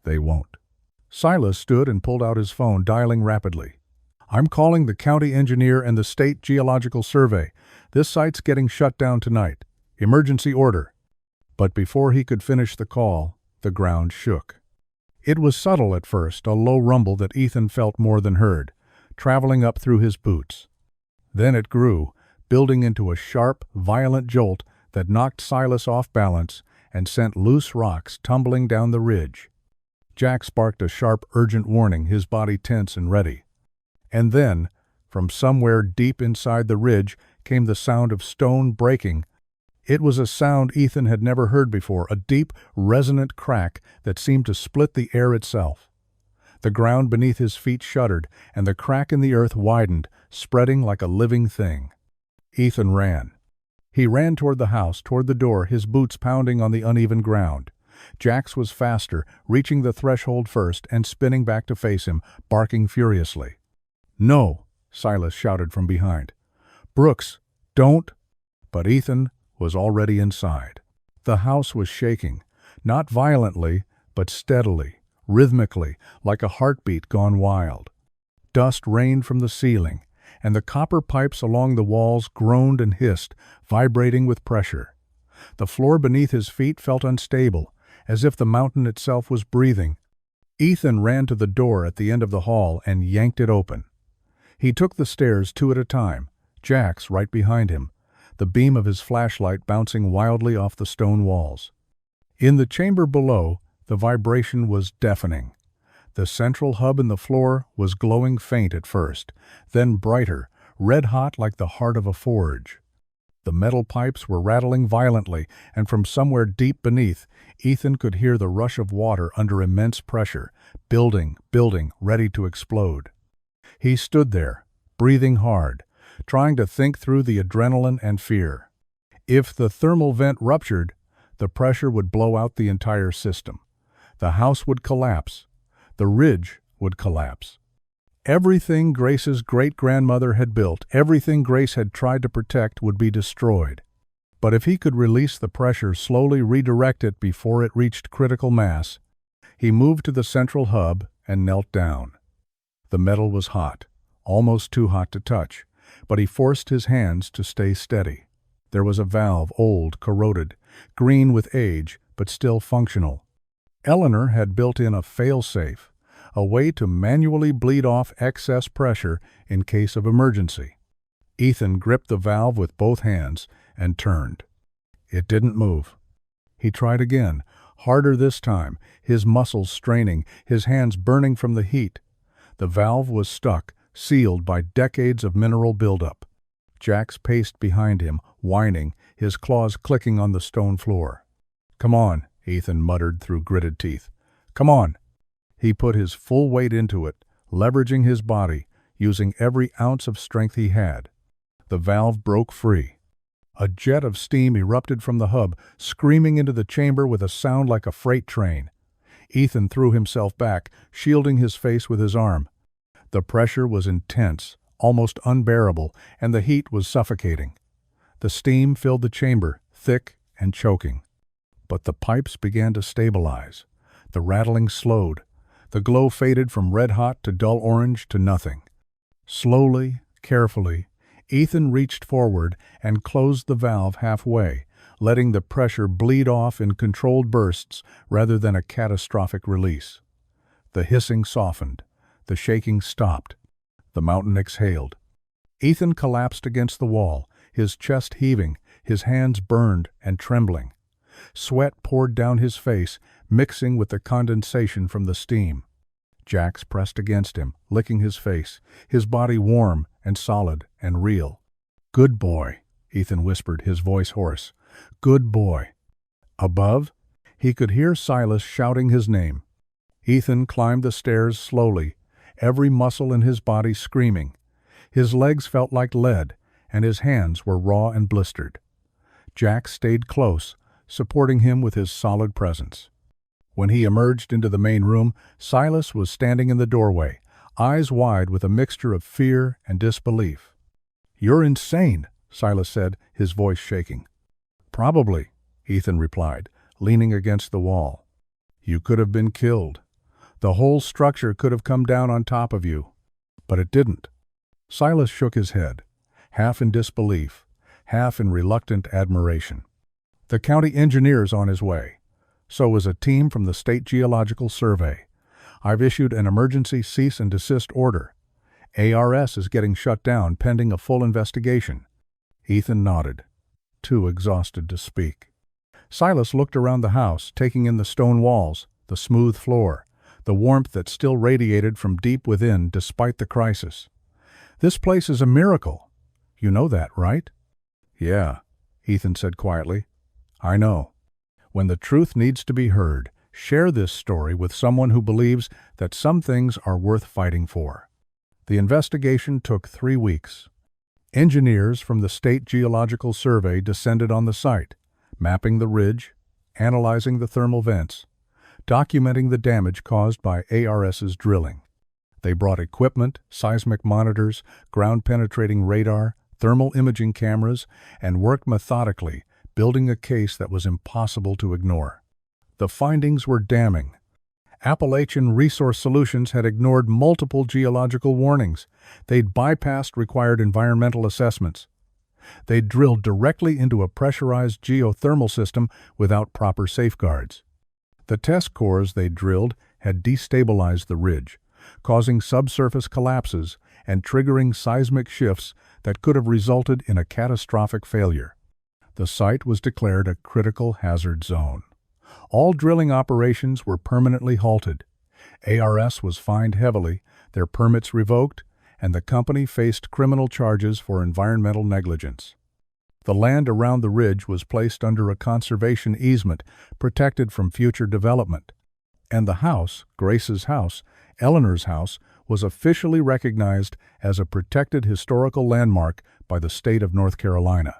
they won't." Silas stood and pulled out his phone, dialing rapidly. "I'm calling the county engineer and the state geological survey. This site's getting shut down tonight. Emergency order." But before he could finish the call, the ground shook. It was subtle at first, a low rumble that Ethan felt more than heard, traveling up through his boots. Then it grew, building into a sharp, violent jolt that knocked Silas off balance and sent loose rocks tumbling down the ridge. Jax barked a sharp, urgent warning, his body tense and ready. And then, from somewhere deep inside the ridge, came the sound of stone breaking. It was a sound Ethan had never heard before, a deep, resonant crack that seemed to split the air itself. The ground beneath his feet shuddered, and the crack in the earth widened, spreading like a living thing. Ethan ran. He ran toward the house, toward the door, his boots pounding on the uneven ground. Jax was faster, reaching the threshold first and spinning back to face him, barking furiously. "No!" Silas shouted from behind. "Brooks, don't!" But Ethan was already inside. The house was shaking, not violently, but steadily, rhythmically, like a heartbeat gone wild. Dust rained from the ceiling, and the copper pipes along the walls groaned and hissed, vibrating with pressure. The floor beneath his feet felt unstable, as if the mountain itself was breathing. Ethan ran to the door at the end of the hall and yanked it open. He took the stairs 2 at a time, Jax right behind him, the beam of his flashlight bouncing wildly off the stone walls. In the chamber below, the vibration was deafening. The central hub in the floor was glowing faint at first, then brighter, red-hot like the heart of a forge. The metal pipes were rattling violently, and from somewhere deep beneath, Ethan could hear the rush of water under immense pressure, building, ready to explode. He stood there, breathing hard, trying to think through the adrenaline and fear. If the thermal vent ruptured, the pressure would blow out the entire system. The house would collapse. The ridge would collapse. Everything Grace's great-grandmother had built, everything Grace had tried to protect, would be destroyed. But if he could release the pressure, slowly redirect it before it reached critical mass, he moved to the central hub and knelt down. The metal was hot, almost too hot to touch, but he forced his hands to stay steady. There was a valve, old, corroded, green with age, but still functional. Eleanor had built in a fail-safe, a way to manually bleed off excess pressure in case of emergency. Ethan gripped the valve with both hands and turned. It didn't move. He tried again, harder this time, his muscles straining, his hands burning from the heat. The valve was stuck, sealed by decades of mineral buildup. Jax paced behind him, whining, his claws clicking on the stone floor. "Come on," Ethan muttered through gritted teeth. "Come on." He put his full weight into it, leveraging his body, using every ounce of strength he had. The valve broke free. A jet of steam erupted from the hub, screaming into the chamber with a sound like a freight train. Ethan threw himself back, shielding his face with his arm. The pressure was intense, almost unbearable, and the heat was suffocating. The steam filled the chamber, thick and choking. But the pipes began to stabilize. The rattling slowed. The glow faded from red-hot to dull orange to nothing. Slowly, carefully, Ethan reached forward and closed the valve halfway, letting the pressure bleed off in controlled bursts rather than a catastrophic release. The hissing softened. The shaking stopped. The mountain exhaled. Ethan collapsed against the wall, his chest heaving, his hands burned and trembling. Sweat poured down his face, mixing with the condensation from the steam. Jax pressed against him, licking his face, his body warm and solid and real. "Good boy," Ethan whispered, his voice hoarse. "Good boy." Above, he could hear Silas shouting his name. Ethan climbed the stairs slowly, every muscle in his body screaming. His legs felt like lead, and his hands were raw and blistered. Jax stayed close, supporting him with his solid presence. When he emerged into the main room, Silas was standing in the doorway, eyes wide with a mixture of fear and disbelief. "You're insane," Silas said, his voice shaking. "Probably," Ethan replied, leaning against the wall. "You could have been killed. The whole structure could have come down on top of you. But it didn't." Silas shook his head, half in disbelief, half in reluctant admiration. "The county engineer's on his way. So is a team from the State Geological Survey. I've issued an emergency cease and desist order. ARS is getting shut down pending a full investigation." Ethan nodded, too exhausted to speak. Silas looked around the house, taking in the stone walls, the smooth floor, the warmth that still radiated from deep within despite the crisis. "This place is a miracle. You know that, right?" "Yeah," Ethan said quietly. "I know. When the truth needs to be heard, share this story with someone who believes that some things are worth fighting for." The investigation took 3 weeks. Engineers from the State Geological Survey descended on the site, mapping the ridge, analyzing the thermal vents, documenting the damage caused by ARS's drilling. They brought equipment, seismic monitors, ground-penetrating radar, thermal imaging cameras, and worked methodically, building a case that was impossible to ignore. The findings were damning. Appalachian Resource Solutions had ignored multiple geological warnings. They'd bypassed required environmental assessments. They'd drilled directly into a pressurized geothermal system without proper safeguards. The test cores they'd drilled had destabilized the ridge, causing subsurface collapses and triggering seismic shifts that could have resulted in a catastrophic failure. The site was declared a critical hazard zone. All drilling operations were permanently halted. ARS was fined heavily, their permits revoked, and the company faced criminal charges for environmental negligence. The land around the ridge was placed under a conservation easement, protected from future development. And the house, Grace's house, Eleanor's house, was officially recognized as a protected historical landmark by the state of North Carolina.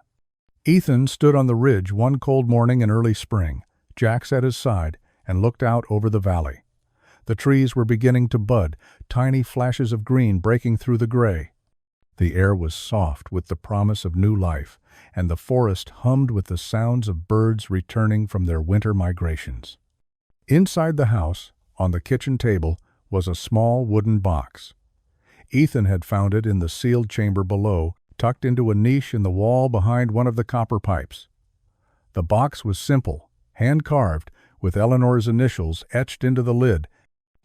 Ethan stood on the ridge one cold morning in early spring, Jax at his side, and looked out over the valley. The trees were beginning to bud, tiny flashes of green breaking through the gray. The air was soft with the promise of new life, and the forest hummed with the sounds of birds returning from their winter migrations. Inside the house, on the kitchen table, was a small wooden box. Ethan had found it in the sealed chamber below, tucked into a niche in the wall behind one of the copper pipes. The box was simple, hand-carved, with Eleanor's initials etched into the lid.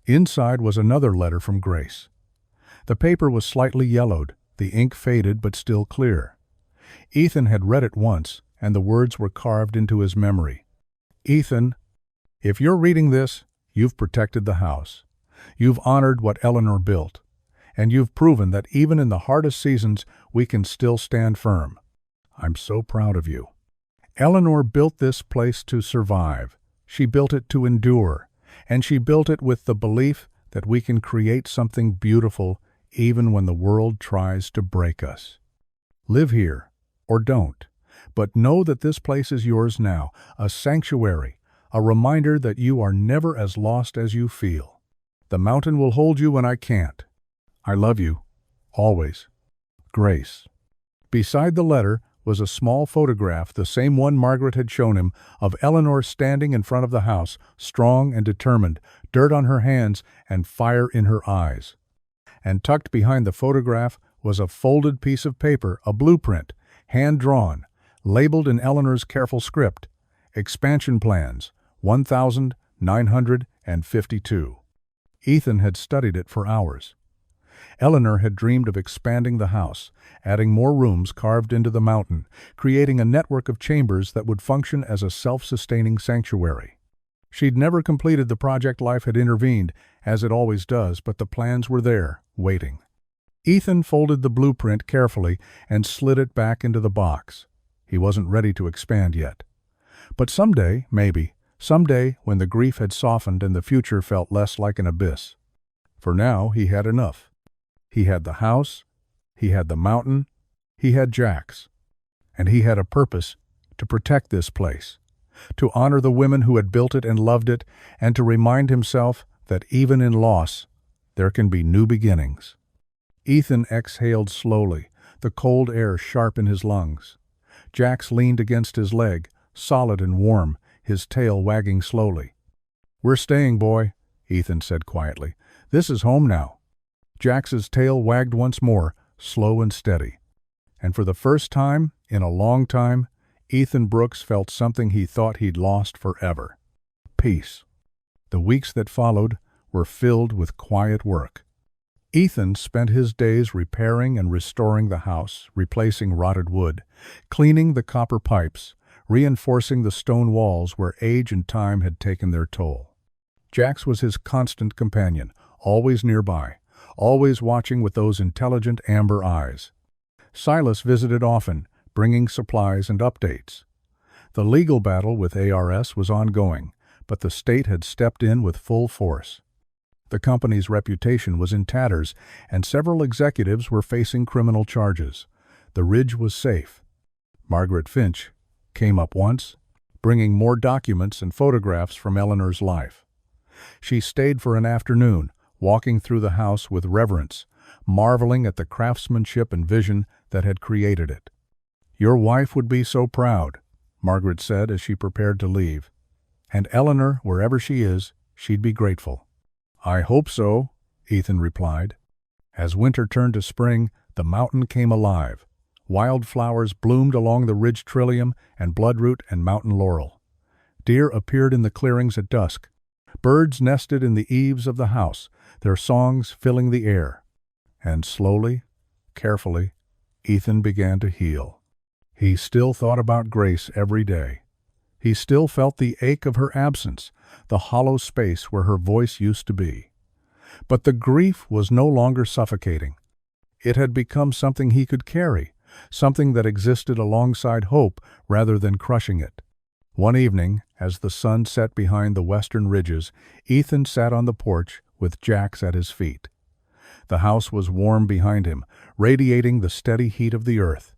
Inside was another letter from Grace. The paper was slightly yellowed, the ink faded but still clear. Ethan had read it once, and the words were carved into his memory. Ethan, if you're reading this, you've protected the house. You've honored what Eleanor built, and you've proven that even in the hardest seasons, we can still stand firm. I'm so proud of you. Eleanor built this place to survive. She built it to endure, and she built it with the belief that we can create something beautiful even when the world tries to break us. Live here, or don't, but know that this place is yours now, a sanctuary, a reminder that you are never as lost as you feel. The mountain will hold you when I can't. I love you, always. Grace. Beside the letter was a small photograph, the same one Margaret had shown him, of Eleanor standing in front of the house, strong and determined, dirt on her hands and fire in her eyes. And tucked behind the photograph was a folded piece of paper, a blueprint, hand-drawn, labeled in Eleanor's careful script, Expansion Plans, 1952. Ethan had studied it for hours. Eleanor had dreamed of expanding the house, adding more rooms carved into the mountain, creating a network of chambers that would function as a self-sustaining sanctuary. She'd never completed the project. Life had intervened, as it always does, but the plans were there, waiting. Ethan folded the blueprint carefully and slid it back into the box. He wasn't ready to expand yet. But someday, maybe, someday when the grief had softened and the future felt less like an abyss. For now, he had enough. He had the house, he had the mountain, he had Jax. And he had a purpose: to protect this place, to honor the women who had built it and loved it, and to remind himself that even in loss, there can be new beginnings. Ethan exhaled slowly, the cold air sharp in his lungs. Jax leaned against his leg, solid and warm, his tail wagging slowly. "We're staying, boy," Ethan said quietly. "This is home now." Jax's tail wagged once more, slow and steady. And for the first time, in a long time, Ethan Brooks felt something he thought he'd lost forever: peace. The weeks that followed were filled with quiet work. Ethan spent his days repairing and restoring the house, replacing rotted wood, cleaning the copper pipes, reinforcing the stone walls where age and time had taken their toll. Jax was his constant companion, always nearby, always watching with those intelligent amber eyes. Silas visited often, bringing supplies and updates. The legal battle with ARS was ongoing, but the state had stepped in with full force. The company's reputation was in tatters, and several executives were facing criminal charges. The ridge was safe. Margaret Finch came up once, bringing more documents and photographs from Eleanor's life. She stayed for an afternoon, walking through the house with reverence, marveling at the craftsmanship and vision that had created it. "Your wife would be so proud," Margaret said as she prepared to leave. "And Eleanor, wherever she is, she'd be grateful. "I hope so," Ethan replied. As winter turned to spring, the mountain came alive. Wildflowers bloomed along the ridge trillium and bloodroot and mountain laurel. Deer appeared in the clearings at dusk. Birds nested in the eaves of the house, their songs filling the air. And slowly, carefully, Ethan began to heal. He still thought about Grace every day. He still felt the ache of her absence, the hollow space where her voice used to be. But the grief was no longer suffocating. It had become something he could carry, something that existed alongside hope rather than crushing it. One evening, as the sun set behind the western ridges, Ethan sat on the porch with Jax at his feet. The house was warm behind him, radiating the steady heat of the earth.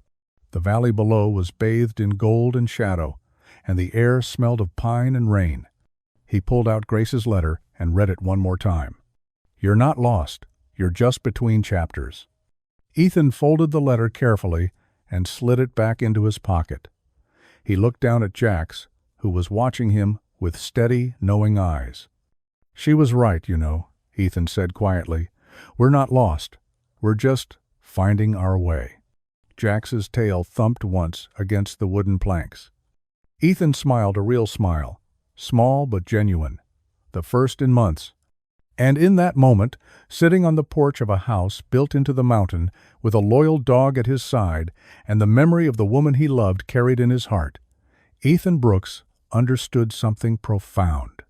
The valley below was bathed in gold and shadow, and the air smelled of pine and rain. He pulled out Grace's letter and read it one more time. "You're not lost. You're just between chapters." Ethan folded the letter carefully and slid it back into his pocket. He looked down at Jax, who was watching him with steady, knowing eyes. "She was right, you know," Ethan said quietly. "We're not lost. We're just finding our way." Jax's tail thumped once against the wooden planks. Ethan smiled a real smile, small but genuine, the first in months. And in that moment, sitting on the porch of a house built into the mountain, with a loyal dog at his side and the memory of the woman he loved carried in his heart, Ethan Brooks understood something profound.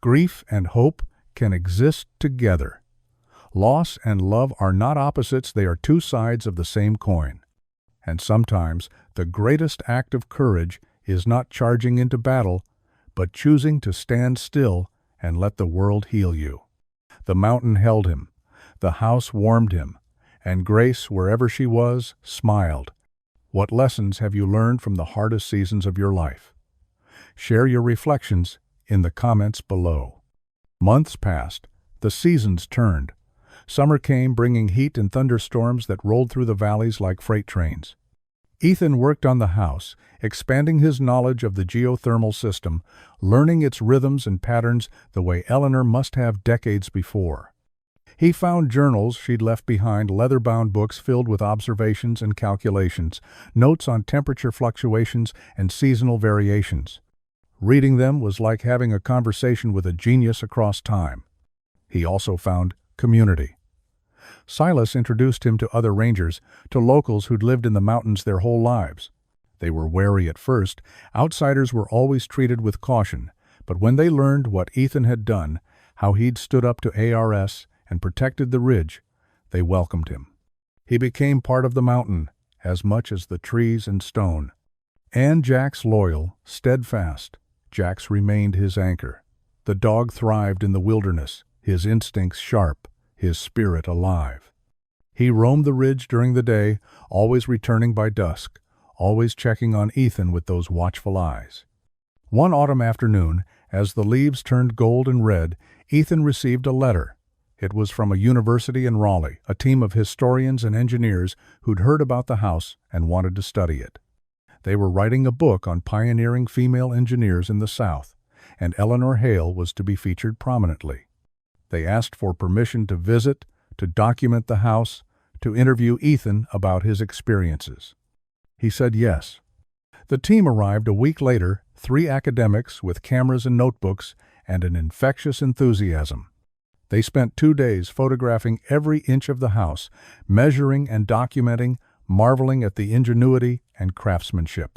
Grief and hope can exist together. Loss and love are not opposites, they are two sides of the same coin. And sometimes the greatest act of courage is not charging into battle, but choosing to stand still and let the world heal you. The mountain held him, the house warmed him, and Grace, wherever she was, smiled. What lessons have you learned from the hardest seasons of your life? Share your reflections in the comments below. Months passed, the seasons turned. Summer came, bringing heat and thunderstorms that rolled through the valleys like freight trains. Ethan worked on the house, expanding his knowledge of the geothermal system, learning its rhythms and patterns the way Eleanor must have decades before. He found journals she'd left behind, leather-bound books filled with observations and calculations, notes on temperature fluctuations and seasonal variations. Reading them was like having a conversation with a genius across time. He also found community. Silas introduced him to other rangers, to locals who'd lived in the mountains their whole lives. They were wary at first. Outsiders were always treated with caution, but when they learned what Ethan had done, how he'd stood up to ARS and protected the ridge, they welcomed him. He became part of the mountain, as much as the trees and stone. And Jax loyal, steadfast. Jax remained his anchor. The dog thrived in the wilderness, his instincts sharp, his spirit alive. He roamed the ridge during the day, always returning by dusk, always checking on Ethan with those watchful eyes. One autumn afternoon, as the leaves turned gold and red, Ethan received a letter. It was from a university in Raleigh, a team of historians and engineers who'd heard about the house and wanted to study it. They were writing a book on pioneering female engineers in the South, and Eleanor Hale was to be featured prominently. They asked for permission to visit, to document the house, to interview Ethan about his experiences. He said yes. The team arrived a week later, 3 academics with cameras and notebooks and an infectious enthusiasm. They spent 2 days photographing every inch of the house, measuring and documenting, marveling at the ingenuity and craftsmanship.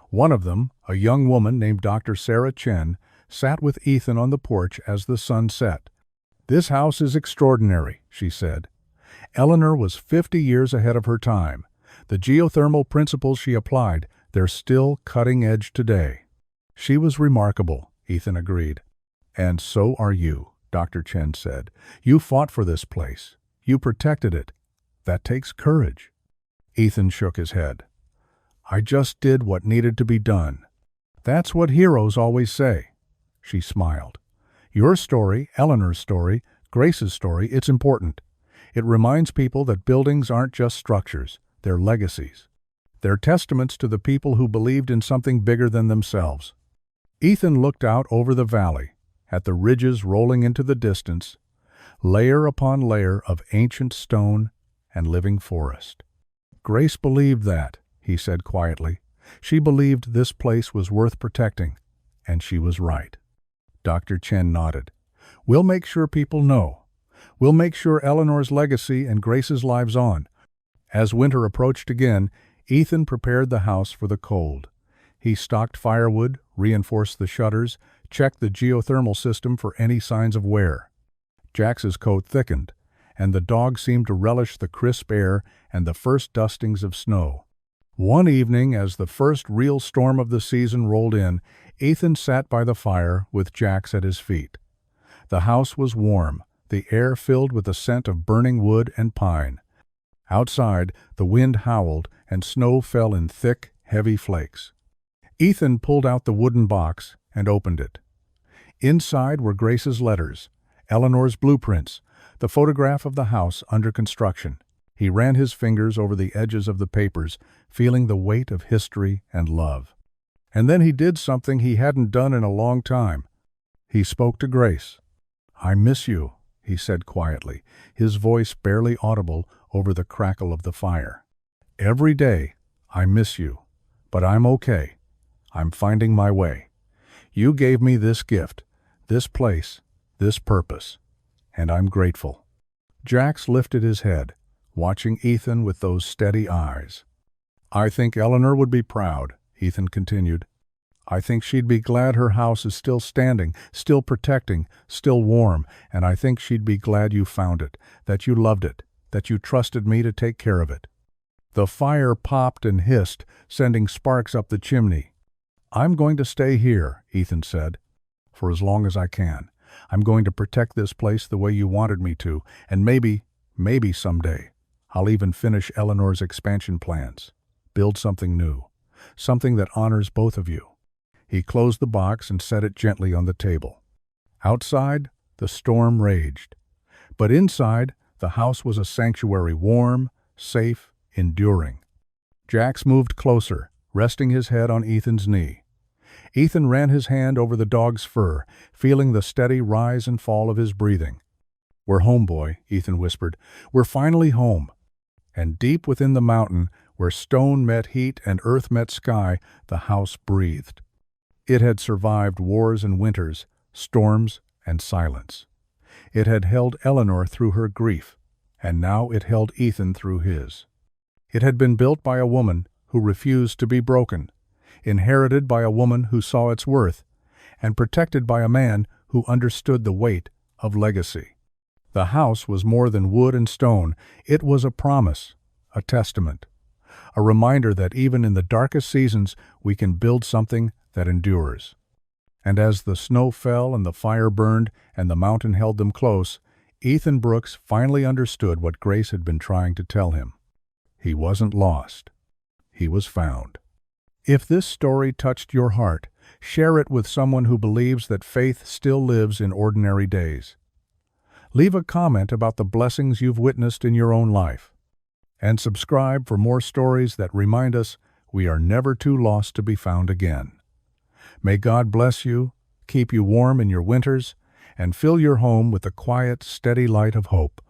One of them, a young woman named Dr. Sarah Chen, sat with Ethan on the porch as the sun set. "This house is extraordinary," she said. Eleanor was 50 years ahead of her time. The geothermal principles she applied, they're still cutting edge today. She was remarkable, Ethan agreed. "And so are you," Dr. Chen said. "You fought for this place. You protected it. That takes courage." Ethan shook his head. "I just did what needed to be done." "That's what heroes always say." She smiled. "Your story, Eleanor's story, Grace's story, it's important. It reminds people that buildings aren't just structures, they're legacies. They're testaments to the people who believed in something bigger than themselves." Ethan looked out over the valley. at the ridges rolling into the distance, layer upon layer of ancient stone and living forest. Grace believed that, he said quietly. She believed this place was worth protecting, and she was right. Dr. Chen nodded. We'll make sure people know. We'll make sure Eleanor's legacy and Grace's lives on. As winter approached again, Ethan prepared the house for the cold. He stocked firewood, reinforced the shutters, checked the geothermal system for any signs of wear. Jax's coat thickened, and the dog seemed to relish the crisp air and the first dustings of snow. One evening, as the first real storm of the season rolled in, Ethan sat by the fire with Jax at his feet. The house was warm, the air filled with the scent of burning wood and pine. Outside, the wind howled and snow fell in thick, heavy flakes. Ethan pulled out the wooden box and opened it. Inside were Grace's letters, Eleanor's blueprints, the photograph of the house under construction. He ran his fingers over the edges of the papers, feeling the weight of history and love. And then he did something he hadn't done in a long time. He spoke to Grace. "I miss you," he said quietly, his voice barely audible over the crackle of the fire. "Every day, I miss you. But I'm okay. I'm finding my way. You gave me this gift, this place, this purpose, and I'm grateful." Jax lifted his head, watching Ethan with those steady eyes. "I think Eleanor would be proud," Ethan continued. "I think she'd be glad her house is still standing, still protecting, still warm, and I think she'd be glad you found it, that you loved it, that you trusted me to take care of it." The fire popped and hissed, sending sparks up the chimney. "I'm going to stay here," Ethan said, "for as long as I can. I'm going to protect this place the way you wanted me to, and maybe someday, I'll even finish Eleanor's expansion plans, build something new, something that honors both of you." He closed the box and set it gently on the table. Outside, the storm raged. But inside, the house was a sanctuary, warm, safe, enduring. Jax moved closer, resting his head on Ethan's knee. Ethan ran his hand over the dog's fur, feeling the steady rise and fall of his breathing. "We're home, boy," Ethan whispered. "We're finally home." And deep within the mountain, where stone met heat and earth met sky, the house breathed. It had survived wars and winters, storms and silence. It had held Eleanor through her grief, and now it held Ethan through his. It had been built by a woman who refused to be broken, inherited by a woman who saw its worth, and protected by a man who understood the weight of legacy. The house was more than wood and stone. It was a promise, a testament, a reminder that even in the darkest seasons we can build something that endures. And as the snow fell and the fire burned and the mountain held them close, Ethan Brooks finally understood what Grace had been trying to tell him. He wasn't lost. He was found. If this story touched your heart, share it with someone who believes that faith still lives in ordinary days. Leave a comment about the blessings you've witnessed in your own life. And subscribe for more stories that remind us we are never too lost to be found again. May God bless you, keep you warm in your winters, and fill your home with the quiet, steady light of hope.